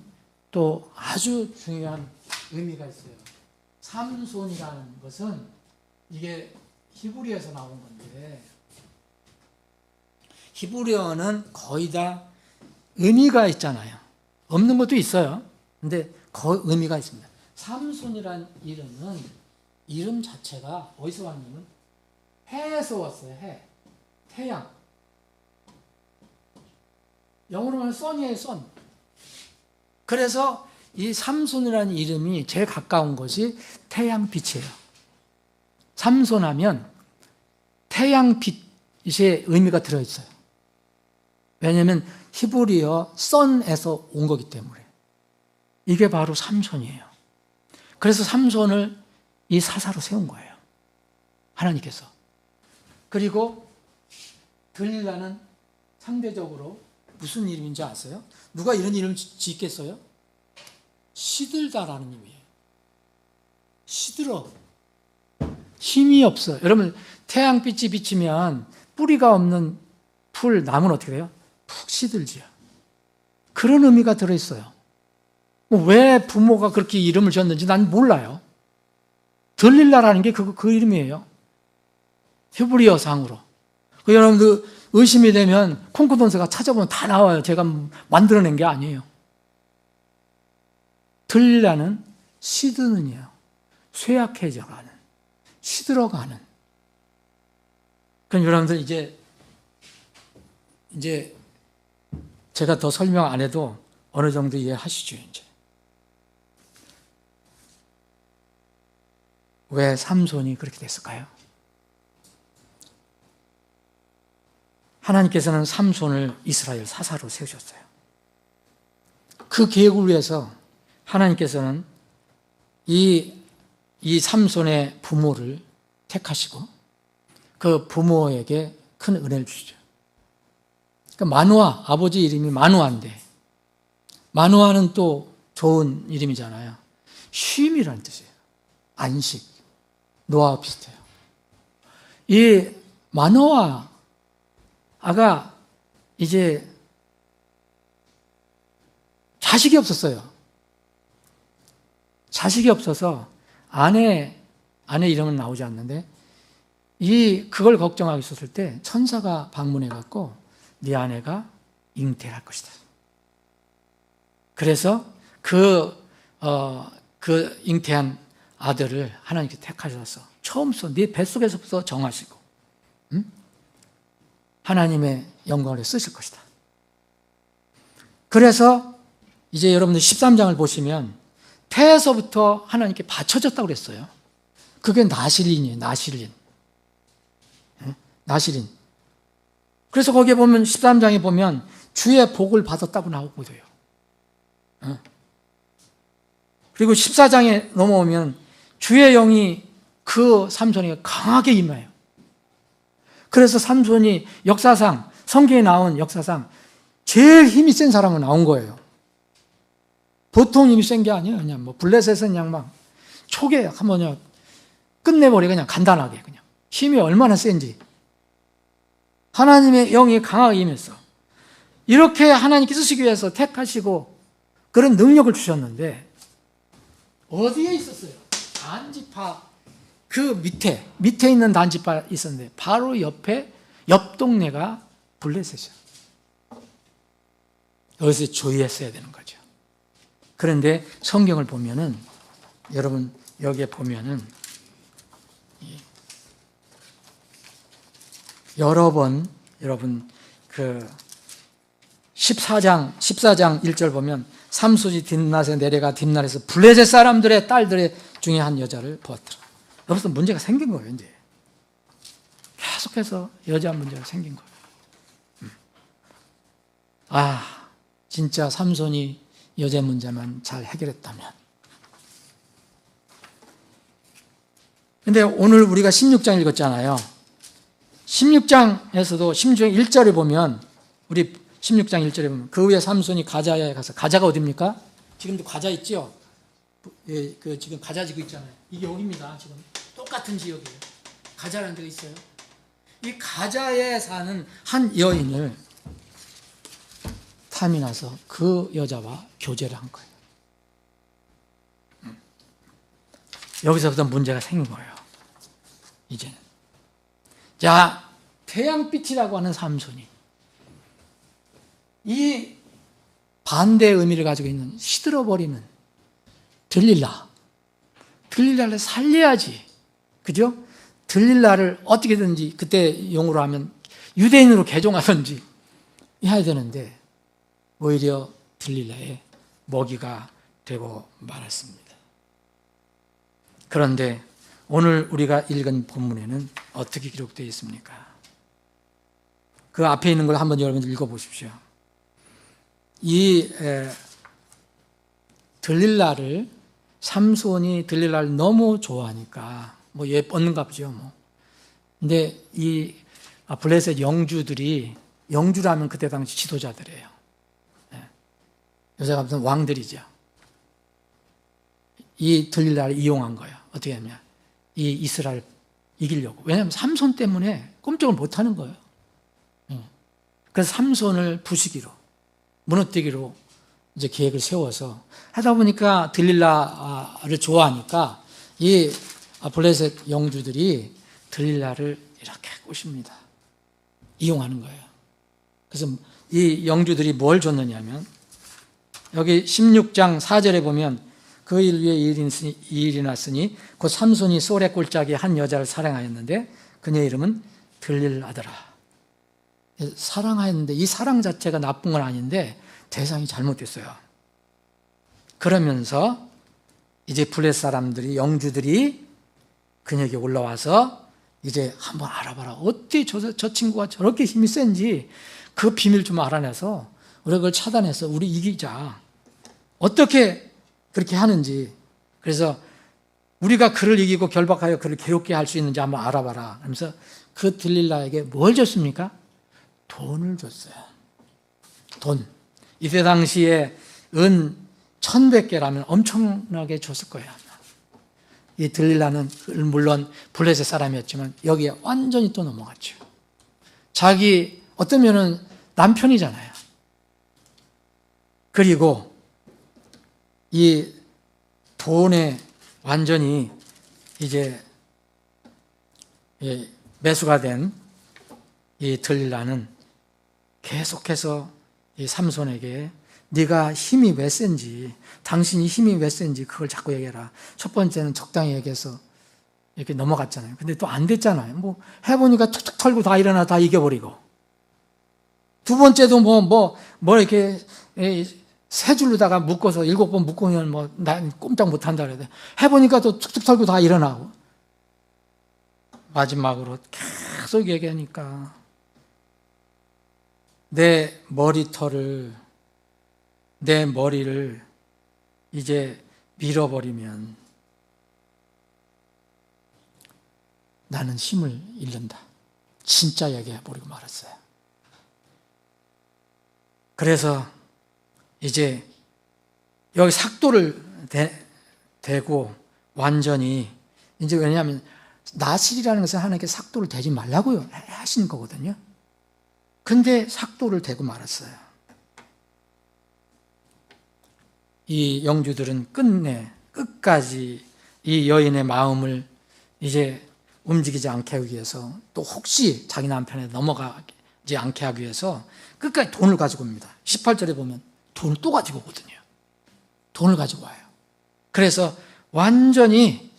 또 아주 중요한 의미가 있어요. 삼손이라는 것은 이게 히브리어에서 나온 건데 히브리어는 거의 다 의미가 있잖아요. 없는 것도 있어요. 근데 거의 의미가 있습니다. 삼손이란 이름은 이름 자체가 어디서 왔냐면 해에서 왔어요. 해. 태양. 영어로 하면 선이에요. 선. 그래서 이 삼손이라는 이름이 제일 가까운 것이 태양빛이에요. 삼손하면 태양빛의 의미가 들어있어요. 왜냐하면 히브리어 선에서 온 거기 때문에. 이게 바로 삼손이에요. 그래서 삼손을 이 사사로 세운 거예요. 하나님께서. 그리고 들릴라는 상대적으로 무슨 이름인지 아세요? 누가 이런 이름 짓겠어요? 시들다라는 의미예요. 시들어. 힘이 없어. 여러분 태양빛이 비치면 뿌리가 없는 풀, 나무는 어떻게 돼요? 푹 시들지요. 그런 의미가 들어있어요. 왜 부모가 그렇게 이름을 지었는지 난 몰라요. 들릴라라는 게 그 이름이에요. 히브리어 상으로. 여러분들 의심이 되면 콩쿠돈스가 찾아보면 다 나와요. 제가 만들어낸 게 아니에요. 들릴라는 시드는이에요. 쇠약해져가는, 시들어가는. 그럼 여러분들 이제 제가 더 설명 안 해도 어느 정도 이해하시죠, 이제. 왜 삼손이 그렇게 됐을까요? 하나님께서는 삼손을 이스라엘 사사로 세우셨어요. 그 계획을 위해서 하나님께서는 이 삼손의 부모를 택하시고 그 부모에게 큰 은혜를 주시죠. 그러니까 마누아, 아버지 이름이 마누아인데 마누아는 또 좋은 이름이잖아요. 쉼이라는 뜻이에요. 안식. 노아와 비슷해요. 이 마누아가 이제 자식이 없었어요. 자식이 없어서 아내 이름은 나오지 않는데 그걸 걱정하고 있었을 때 천사가 방문해 갖고 네 아내가 잉태할 것이다. 그래서 그 잉태한 아들을 하나님께 택하셔서 처음부터 네 뱃속에서부터 정하시고 하나님의 영광을 쓰실 것이다. 그래서 이제 여러분들 13장을 보시면 태에서부터 하나님께 바쳐졌다고 그랬어요. 그게 나실린이에요. 나실린. 그래서 거기에 보면 13장에 보면 주의 복을 받았다고 나오거든요. 그리고 14장에 넘어오면 주의 영이 그 삼손에게 강하게 임해요. 그래서 삼손이 역사상, 성경에 나온 역사상 제일 힘이 센 사람으로 나온 거예요. 보통 힘이 센 게 아니에요. 그냥 뭐 블레셋은 그냥 막 초계 한번 그냥 끝내버려. 그냥 간단하게 그냥 힘이 얼마나 센지 하나님의 영이 강하게 임했어. 이렇게 하나님께 쓰시기 위해서 택하시고 그런 능력을 주셨는데 어디에 있었어요? 단지파 그 밑에 있는 단지파 있었는데 바로 옆에 옆 동네가 블레셋이야. 여기서 주의했어야 되는 거죠. 그런데 성경을 보면은 여러분 여기에 보면은 여러 번 여러분 그 14장 1절 보면 삼손이 딥낫에 내려가 딥낫에서 블레셋 사람들의 딸들 중에 한 여자를 보았더라. 여기서 문제가 생긴 거예요. 이제 계속해서 여자 문제가 생긴 거예요. 아, 진짜 삼손이 여자 문제만 잘 해결했다면. 근데 오늘 우리가 16장 읽었잖아요. 16장에서도 16장 1절에 보면 우리 16장 1절에 보면 그 후에 삼손이 가자야에 가서, 가자가 어디입니까? 지금도 가자 있죠? 예, 그 지금 가자 지구 있잖아요. 이게 여기입니다. 지금 똑같은 지역이에요. 가자라는 데가 있어요. 이 가자에 사는 한 여인을 탐이 나서 그 여자와 교제를 한 거예요. 여기서부터 문제가 생긴 거예요. 이제는. 자, 태양빛이라고 하는 삼손이 이 반대의 의미를 가지고 있는 시들어버리는 들릴라를 살려야지. 그죠? 들릴라를 어떻게든지 그때 용어로 하면 유대인으로 개종하든지 해야 되는데 오히려 들릴라의 먹이가 되고 말았습니다. 그런데 오늘 우리가 읽은 본문에는 어떻게 기록되어 있습니까? 그 앞에 있는 걸 한번 여러분 읽어보십시오. 이 들릴라를 삼손이 들릴라를 너무 좋아하니까 뭐 얻는가 보죠. 뭐. 근데 이 블레셋 영주들이 영주라면 그때 당시 지도자들이에요. 여자가 무슨 왕들이죠. 이 들릴라를 이용한 거예요. 어떻게 하냐? 이 이스라엘 이기려고. 왜냐하면 삼손 때문에 꼼짝을 못하는 거예요. 그래서 삼손을 부수기로, 무너뜨기로 이제 계획을 세워서 하다 보니까 들릴라를 좋아하니까 이 블레셋 영주들이 들릴라를 이렇게 꼬십니다. 이용하는 거예요. 그래서 이 영주들이 뭘 줬느냐면 여기 16장 4절에 보면 그 일 위에 이 일이 났으니 곧 삼손이 소래 골짜기에 한 여자를 사랑하였는데 그녀의 이름은 들릴라더라. 사랑하였는데 이 사랑 자체가 나쁜 건 아닌데 대상이 잘못됐어요. 그러면서 이제 블레셋 사람들이 영주들이 그녀에게 올라와서 이제 한번 알아봐라. 어떻게 저 친구가 저렇게 힘이 센지 그 비밀 좀 알아내서 우리가 그걸 차단해서 우리 이기자. 어떻게 그렇게 하는지. 그래서 우리가 그를 이기고 결박하여 그를 괴롭게 할 수 있는지 한번 알아봐라. 하면서 그 들릴라에게 뭘 줬습니까? 돈을 줬어요. 돈. 이때 당시에 은 1,100개라면 엄청나게 줬을 거예요. 이 들릴라는 물론 블레셋 사람이었지만 여기에 완전히 또 넘어갔죠. 자기 어떤 면은 남편이잖아요. 그리고 이 돈에 완전히 이제 매수가 된 이 들릴라는 계속해서 이 삼손에게 네가 힘이 왜 센지, 당신이 힘이 왜 센지 그걸 자꾸 얘기해라. 첫 번째는 적당히 얘기해서 이렇게 넘어갔잖아요. 근데 또 안 됐잖아요. 뭐 해보니까 툭툭 털고 다 일어나 다 이겨버리고. 두 번째도 뭐 이렇게 세 줄로다가 묶어서 7번 묶으면 뭐 난 꼼짝 못 한다 그래야 돼. 해보니까 또 툭툭 털고 다 일어나고. 마지막으로 계속 얘기하니까 내 머리를 이제 밀어버리면 나는 힘을 잃는다. 진짜 얘기해버리고 말았어요. 그래서 이제 여기 삭도를 대고 완전히 이제 왜냐하면 나실이라는 것은 하나님께 삭도를 대지 말라고요 하시는 거거든요. 근데 삭도를 대고 말았어요. 이 영주들은 끝까지 이 여인의 마음을 이제 움직이지 않게 하기 위해서, 또 혹시 자기 남편에 넘어가지 않게 하기 위해서 끝까지 돈을 가지고 옵니다. 18절에 보면 돈을 또 가지고 오거든요. 돈을 가지고 와요. 그래서 완전히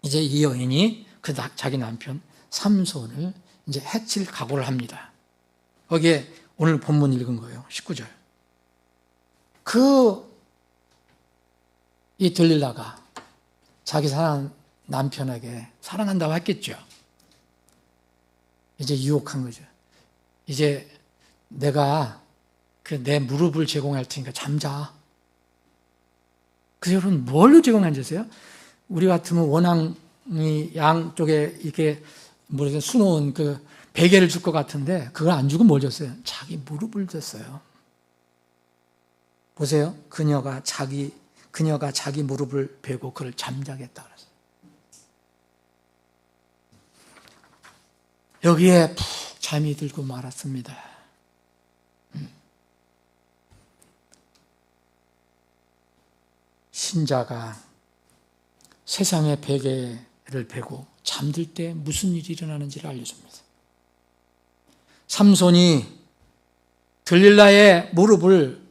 이제 이 여인이 자기 남편 삼손을 이제 해칠 각오를 합니다. 거기에 오늘 본문 읽은 거예요. 19절. 이 들릴라가 자기 남편에게 사랑한다고 했겠죠. 이제 유혹한 거죠. 이제 내가 내 무릎을 제공할 테니까 잠자. 그 여러분 뭘로 제공한지 아세요? 우리 같으면 원앙이 양쪽에 이렇게 수놓은 그 베개를 줄 것 같은데 그걸 안 주고 뭘 줬어요? 자기 무릎을 줬어요. 보세요. 그녀가 자기 무릎을 베고 그를 잠자게 했다 그랬어요. 여기에 푹 잠이 들고 말았습니다. 신자가 세상의 베개를 베고 잠들 때 무슨 일이 일어나는지를 알려줍니다. 삼손이 들릴라의 무릎을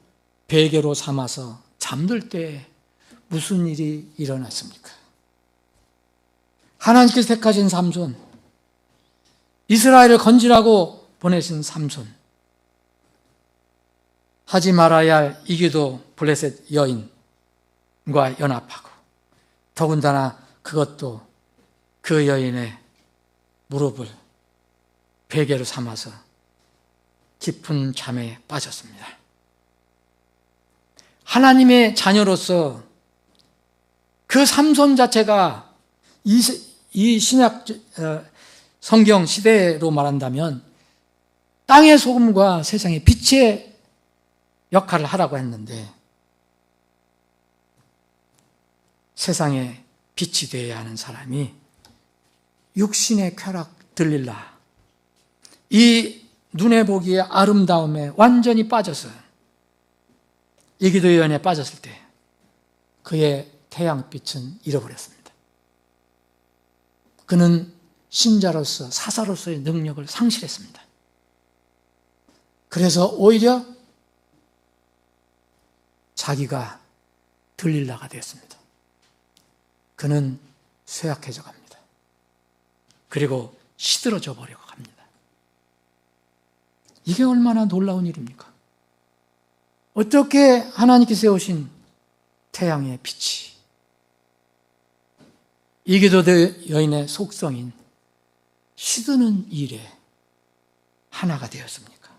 베개로 삼아서 잠들 때 무슨 일이 일어났습니까? 하나님께서 택하신 삼손, 이스라엘을 건지라고 보내신 삼손, 하지 말아야 할 이기도 블레셋 여인과 연합하고, 더군다나 그것도 그 여인의 무릎을 베개로 삼아서 깊은 잠에 빠졌습니다. 하나님의 자녀로서 그 삼손 자체가 이 신약 성경 시대로 말한다면 땅의 소금과 세상의 빛의 역할을 하라고 했는데, 세상의 빛이 되어야 하는 사람이 육신의 쾌락 들릴라, 이 눈에 보기에 아름다움에 완전히 빠져서 이기도 여인에 빠졌을 때 그의 태양빛은 잃어버렸습니다. 그는 신자로서 사사로서의 능력을 상실했습니다. 그래서 오히려 자기가 들릴라가 되었습니다. 그는 쇠약해져 갑니다. 그리고 시들어져 버리고 갑니다. 이게 얼마나 놀라운 일입니까? 어떻게 하나님께 세우신 태양의 빛이 이기도 여인의 속성인 시드는 일에 하나가 되었습니까?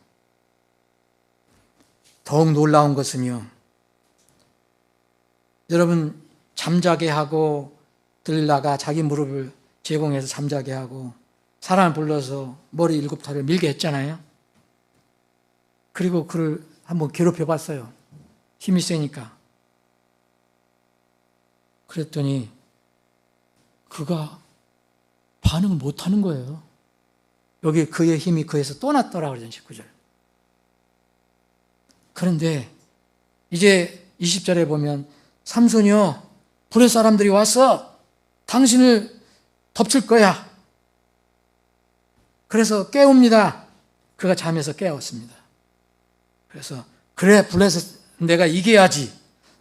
더욱 놀라운 것은요, 여러분, 잠자게 하고 들릴라가 자기 무릎을 제공해서 잠자게 하고 사람을 불러서 머리 7탑에 밀게 했잖아요. 그리고 그를 한번 괴롭혀 봤어요. 힘이 세니까. 그랬더니 그가 반응을 못하는 거예요. 여기 그의 힘이 그에서 떠났더라 그러잖아요. 19절. 그런데 이제 20절에 보면 삼손이요, 불의 사람들이 와서 당신을 덮칠 거야. 그래서 깨웁니다. 그가 잠에서 깨웠습니다. 그래서 그래, 블레셋 내가 이겨야지.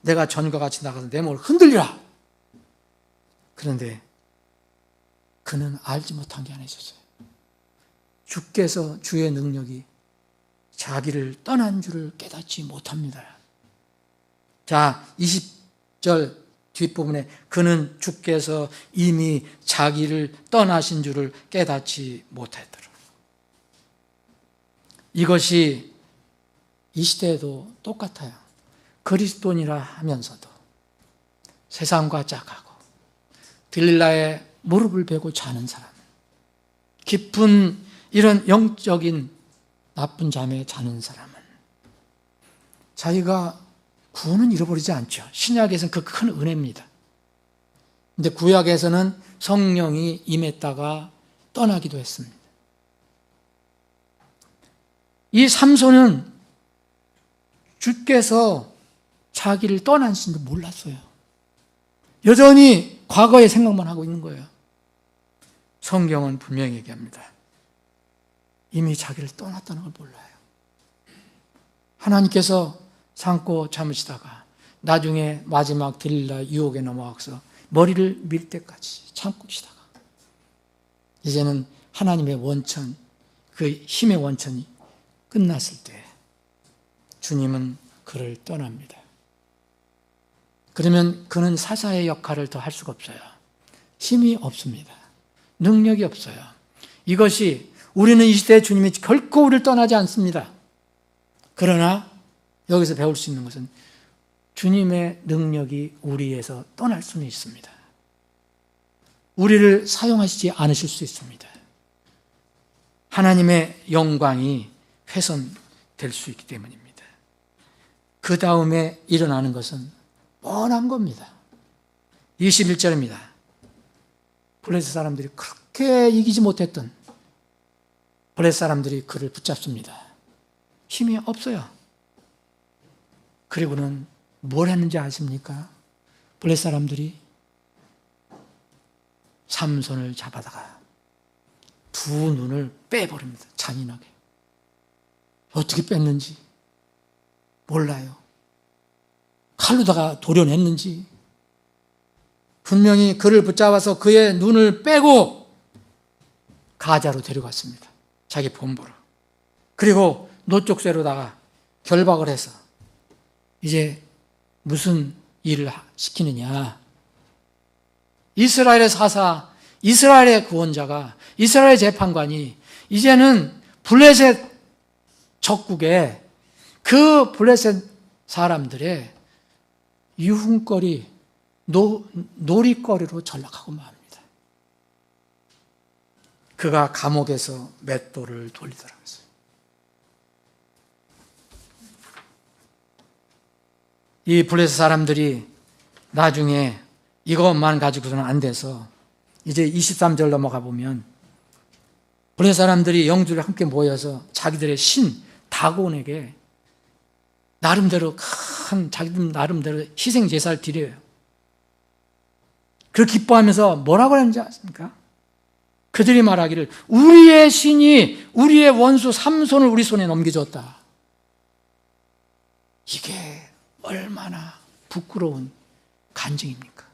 내가 전과 같이 나가서 내 몸을 흔들리라. 그런데 그는 알지 못한 게 하나 있었어요. 주께서 주의 능력이 자기를 떠난 줄을 깨닫지 못합니다. 자, 20절 뒷부분에 그는 주께서 이미 자기를 떠나신 줄을 깨닫지 못했더라. 이것이 이 시대에도 똑같아요. 그리스도인이라 하면서도 세상과 짝하고 들릴라의 무릎을 베고 자는 사람, 깊은 이런 영적인 나쁜 잠에 자는 사람은 자기가 구원은 잃어버리지 않죠. 신약에서는 그 큰 은혜입니다. 근데 구약에서는 성령이 임했다가 떠나기도 했습니다. 이 삼손은 주께서 자기를 떠나신 줄 몰랐어요. 여전히 과거의 생각만 하고 있는 거예요. 성경은 분명히 얘기합니다. 이미 자기를 떠났다는 걸 몰라요. 하나님께서 참고 참으시다가 나중에 마지막 들릴라 유혹에 넘어가서 머리를 밀 때까지 참고 계시다가 이제는 하나님의 원천, 그 힘의 원천이 끝났을 때 주님은 그를 떠납니다. 그러면 그는 사사의 역할을 더 할 수가 없어요. 힘이 없습니다. 능력이 없어요. 이것이 우리는 이 시대에 주님이 결코 우리를 떠나지 않습니다. 그러나 여기서 배울 수 있는 것은 주님의 능력이 우리에서 떠날 수는 있습니다. 우리를 사용하시지 않으실 수 있습니다. 하나님의 영광이 훼손될 수 있기 때문입니다. 그 다음에 일어나는 것은 뻔한 겁니다. 21절입니다. 블레셋 사람들이 그렇게 이기지 못했던 블레셋 사람들이 그를 붙잡습니다. 힘이 없어요. 그리고는 뭘 했는지 아십니까? 블레셋 사람들이 삼손을 잡아다가 두 눈을 빼버립니다. 잔인하게. 어떻게 뺐는지 몰라요. 칼로다가 도려냈는지 분명히 그를 붙잡아서 그의 눈을 빼고 가자로 데려갔습니다. 자기 본부로. 그리고 노쪽쇠로다가 결박을 해서 이제 무슨 일을 시키느냐. 이스라엘의 사사, 이스라엘의 구원자가, 이스라엘의 재판관이 이제는 블레셋 적국에 그 블레셋 사람들의 유흥거리, 놀이거리로 전락하고 맙니다. 그가 감옥에서 맷돌을 돌리더라고요. 이 블레셋 사람들이 나중에 이것만 가지고서는 안 돼서 이제 23절 넘어가 보면 블레셋 사람들이 영주를 함께 모여서 자기들의 신 다곤에게 나름대로 자기들 나름대로 희생 제사를 드려요. 그 기뻐하면서 뭐라고 하는지 아십니까? 그들이 말하기를 우리의 신이 우리의 원수 삼손을 우리 손에 넘겨줬다. 이게 얼마나 부끄러운 간증입니까?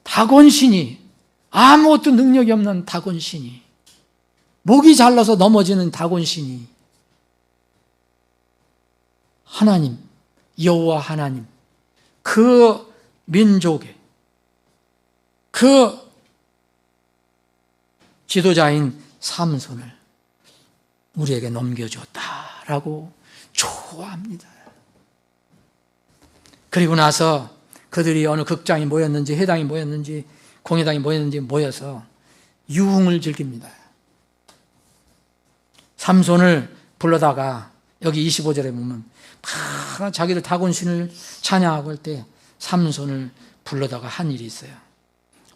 다곤 신이, 아무것도 능력이 없는 다곤 신이, 목이 잘라서 넘어지는 다곤 신이 하나님, 여호와 하나님, 그 민족의 그 지도자인 삼손을 우리에게 넘겨줬다라고 좋아합니다. 그리고 나서 그들이 어느 극장이 모였는지 회당이 모였는지 공회당이 모였는지 모여서 유흥을 즐깁니다. 삼손을 불러다가 여기 25절에 보면 막 자기를 다곤신을 찬양하고 할 때 삼손을 불러다가 한 일이 있어요.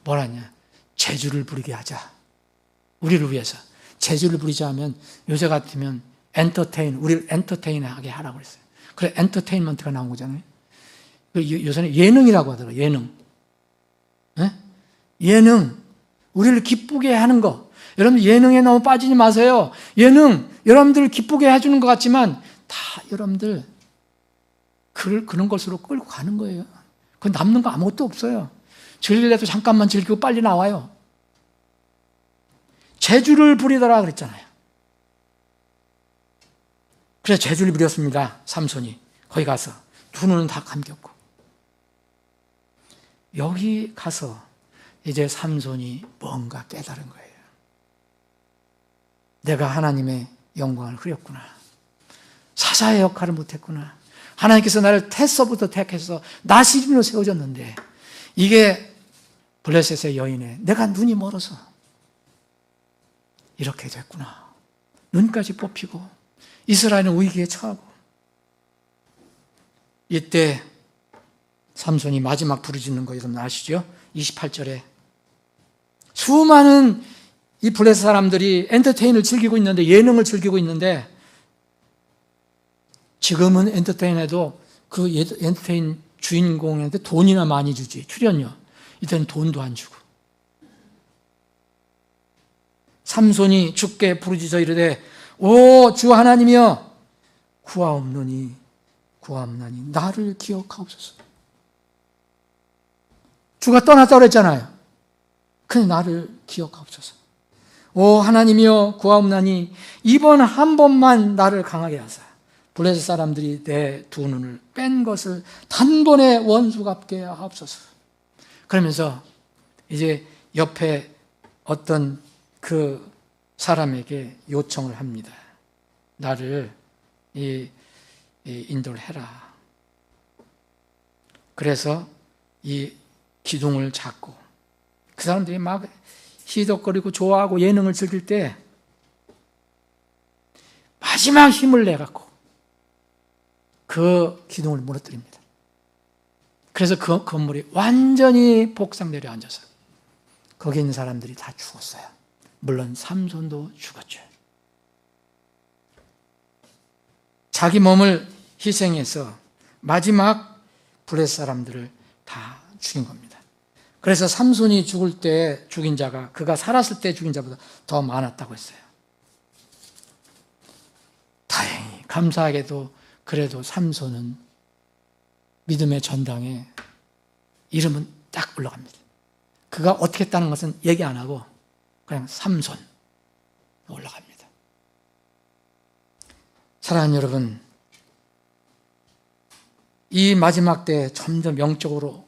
뭐라냐? 제주를 부리게 하자. 우리를 위해서 제주를 부리자 하면 요새 같으면 우리를 엔터테인하게 하라고 그랬어요. 그래 엔터테인먼트가 나온 거잖아요. 요새는 예능이라고 하더라고요. 예능. 네? 예능. 우리를 기쁘게 하는 거. 여러분 예능에 너무 빠지지 마세요. 예능 여러분들을 기쁘게 해주는 것 같지만 다 여러분들 그런 것으로 끌고 가는 거예요. 그 남는 거 아무것도 없어요. 즐길래도 잠깐만 즐기고 빨리 나와요. 제주를 부리더라 그랬잖아요. 그래서 제주를 부렸습니다. 삼손이 거기 가서 두 눈은 다 감겼고 여기 가서 이제 삼손이 뭔가 깨달은 거예요. 내가 하나님의 영광을 흐렸구나. 사사의 역할을 못했구나. 하나님께서 나를 태서부터 택해서 나시린으로 세워졌는데 이게 블레셋의 여인에 내가 눈이 멀어서 이렇게 됐구나. 눈까지 뽑히고 이스라엘은 위기에 처하고 이때 삼손이 마지막 부르짖는 거 여러분 아시죠? 28절에 수많은 이 블레셋 사람들이 엔터테인을 즐기고 있는데, 예능을 즐기고 있는데, 지금은 엔터테인에도 그 엔터테인 주인공한테 돈이나 많이 주지, 출연료. 이때는 돈도 안 주고. 삼손이 주께 부르짖어 이르되, 오 주 하나님이여, 구하옵나니 나를 기억하옵소서. 주가 떠났다고 그랬잖아요. 그냥 나를 기억하옵소서. 오 하나님이여 구하옵나니 이번 한 번만 나를 강하게 하사 블레셋 사람들이 내 두 눈을 뺀 것을 단번에 원수 갚게 하옵소서. 그러면서 이제 옆에 어떤 그 사람에게 요청을 합니다. 나를 인도를 해라. 그래서 이 기둥을 잡고 그 사람들이 막 희덕거리고 좋아하고 예능을 즐길 때 마지막 힘을 내갖고 그 기둥을 무너뜨립니다. 그래서 그 건물이 완전히 복상 내려앉아서 거기 있는 사람들이 다 죽었어요. 물론 삼손도 죽었죠. 자기 몸을 희생해서 마지막 블레셋 사람들을 다 죽인 겁니다. 그래서 삼손이 죽을 때 죽인 자가 그가 살았을 때 죽인 자보다 더 많았다고 했어요. 다행히 감사하게도 그래도 삼손은 믿음의 전당에 이름은 딱 올라갑니다. 그가 어떻게 했다는 것은 얘기 안 하고 그냥 삼손 올라갑니다. 사랑하는 여러분, 이 마지막 때 점점 영적으로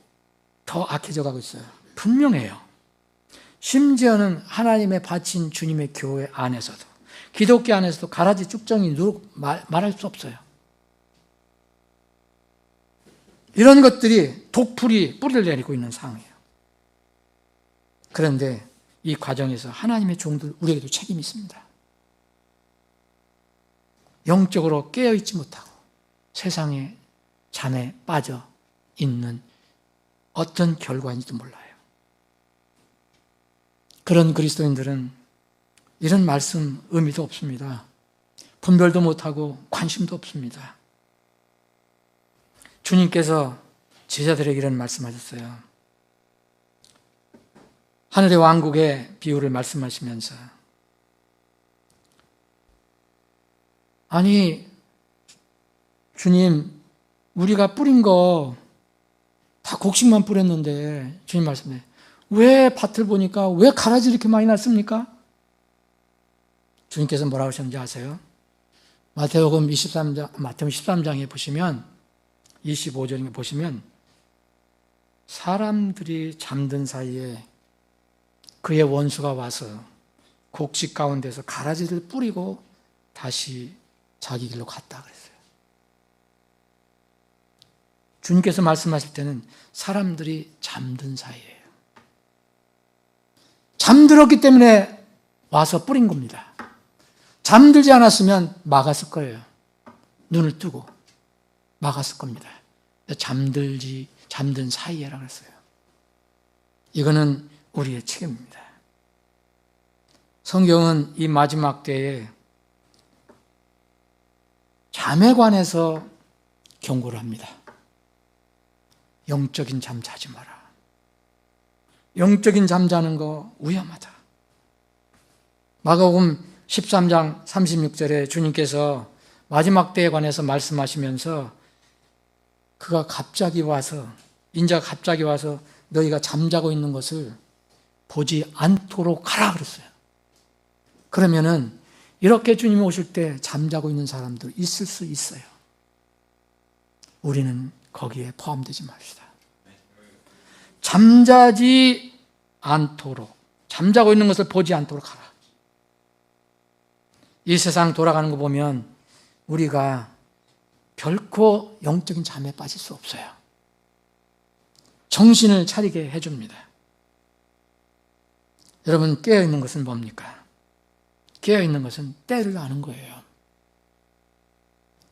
더 악해져 가고 있어요. 분명해요. 심지어는 하나님의 바친 주님의 교회 안에서도, 기독교 안에서도 가라지 쭉정이 말할 수 없어요. 이런 것들이 독풀이 뿌리를 내리고 있는 상황이에요. 그런데 이 과정에서 하나님의 종들, 우리에게도 책임이 있습니다. 영적으로 깨어있지 못하고 세상의 잠에 빠져 있는 어떤 결과인지도 몰라요. 그런 그리스도인들은 이런 말씀 의미도 없습니다. 분별도 못하고 관심도 없습니다. 주님께서 제자들에게 이런 말씀하셨어요. 하늘의 왕국의 비유를 말씀하시면서 아니 주님 우리가 뿌린 거 다 곡식만 뿌렸는데 주님 말씀해 왜 밭을 보니까 왜 가라지 이렇게 많이 났습니까? 주님께서 뭐라고 하셨는지 아세요? 마태복음 13장에 보시면 25절에 보시면 사람들이 잠든 사이에 그의 원수가 와서 곡식 가운데서 가라지를 뿌리고 다시 자기 길로 갔다 그랬어요. 주님께서 말씀하실 때는 사람들이 잠든 사이예요. 잠들었기 때문에 와서 뿌린 겁니다. 잠들지 않았으면 막았을 거예요. 눈을 뜨고 막았을 겁니다. 잠든 사이에라고 했어요. 이거는 우리의 책임입니다. 성경은 이 마지막 때에 잠에 관해서 경고를 합니다. 영적인 잠 자지 마라. 영적인 잠 자는 거 위험하다. 마가복음 13장 36절에 주님께서 마지막 때에 관해서 말씀하시면서 그가 갑자기 와서 인자가 갑자기 와서 너희가 잠자고 있는 것을 보지 않도록 하라 그랬어요. 그러면은 이렇게 주님이 오실 때 잠자고 있는 사람도 있을 수 있어요. 우리는 거기에 포함되지 맙시다. 잠자지 않도록, 잠자고 있는 것을 보지 않도록 하라. 이 세상 돌아가는 거 보면 우리가 결코 영적인 잠에 빠질 수 없어요. 정신을 차리게 해줍니다. 여러분, 깨어있는 것은 뭡니까? 깨어있는 것은 때를 아는 거예요.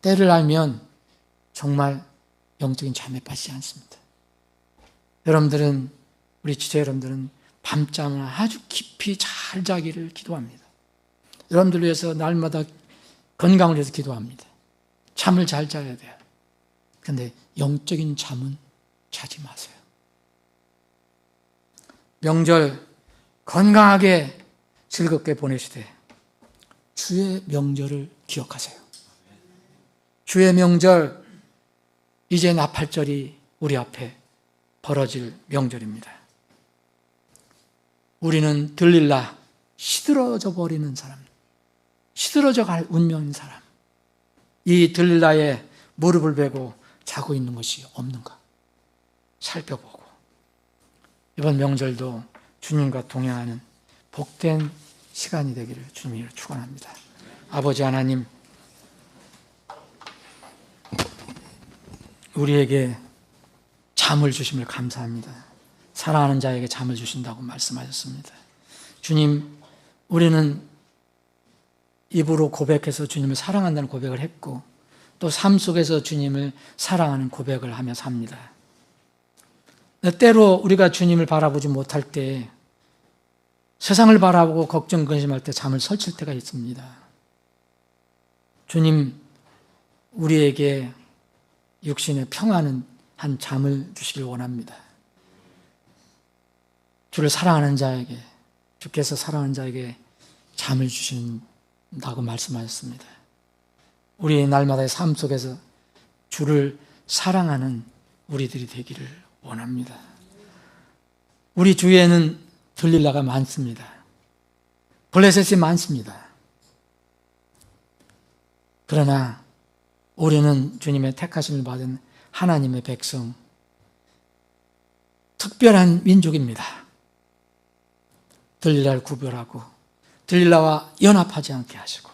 때를 알면 정말 영적인 잠에 빠지지 않습니다. 여러분들은, 우리 지체 여러분들은 밤잠을 아주 깊이 잘 자기를 기도합니다. 여러분들 위해서 날마다 건강을 위해서 기도합니다. 잠을 잘 자야 돼요. 그런데 영적인 잠은 자지 마세요. 명절 건강하게 즐겁게 보내시되 주의 명절을 기억하세요. 주의 명절, 이제 나팔절이 우리 앞에 벌어질 명절입니다. 우리는 들릴라, 시들어져 버리는 사람, 시들어져 갈 운명인 사람, 이 들릴라에 무릎을 베고 자고 있는 것이 없는가 살펴보고, 이번 명절도 주님과 동행하는 복된 시간이 되기를 주님으로 축원합니다. 아버지 하나님, 우리에게 잠을 주심을 감사합니다. 사랑하는 자에게 잠을 주신다고 말씀하셨습니다. 주님, 우리는 입으로 고백해서 주님을 사랑한다는 고백을 했고, 또 삶 속에서 주님을 사랑하는 고백을 하며 삽니다. 때로 우리가 주님을 바라보지 못할 때, 세상을 바라보고 걱정, 근심할 때 잠을 설칠 때가 있습니다. 주님, 우리에게 육신의 평안은 한 잠을 주시길 원합니다. 주를 사랑하는 자에게, 주께서 사랑하는 자에게 잠을 주신다고 말씀하셨습니다. 우리의 날마다의 삶 속에서 주를 사랑하는 우리들이 되기를 원합니다. 우리 주위에는 들릴라가 많습니다. 블레셋이 많습니다. 그러나 우리는 주님의 택하심을 받은 하나님의 백성, 특별한 민족입니다. 들릴라를 구별하고 들릴라와 연합하지 않게 하시고,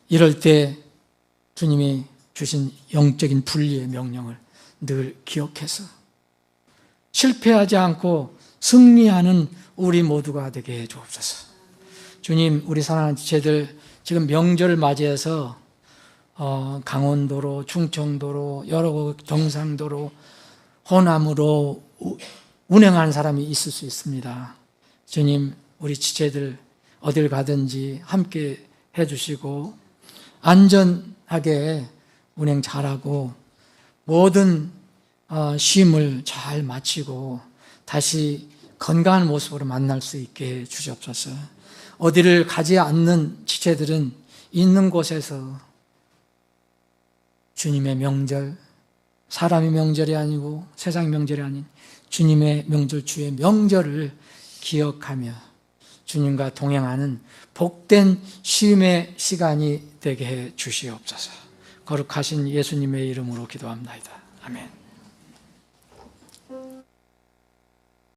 이럴 때 주님이 주신 영적인 분리의 명령을 늘 기억해서 실패하지 않고 승리하는 우리 모두가 되게 해 주옵소서. 주님, 우리 사랑하는 지체들 지금 명절을 맞이해서 강원도로, 충청도로, 여러 경상도로, 호남으로 운행하는 사람이 있을 수 있습니다. 주님, 우리 지체들 어딜 가든지 함께 해주시고 안전하게 운행 잘하고 모든 쉼을 잘 마치고 다시 건강한 모습으로 만날 수 있게 해주시옵소서. 어디를 가지 않는 지체들은 있는 곳에서 주님의 명절, 사람의 명절이 아니고 세상 명절이 아닌 주님의 명절, 주의 명절을 기억하며 주님과 동행하는 복된 쉼의 시간이 되게 해 주시옵소서. 거룩하신 예수님의 이름으로 기도합니다. 아멘.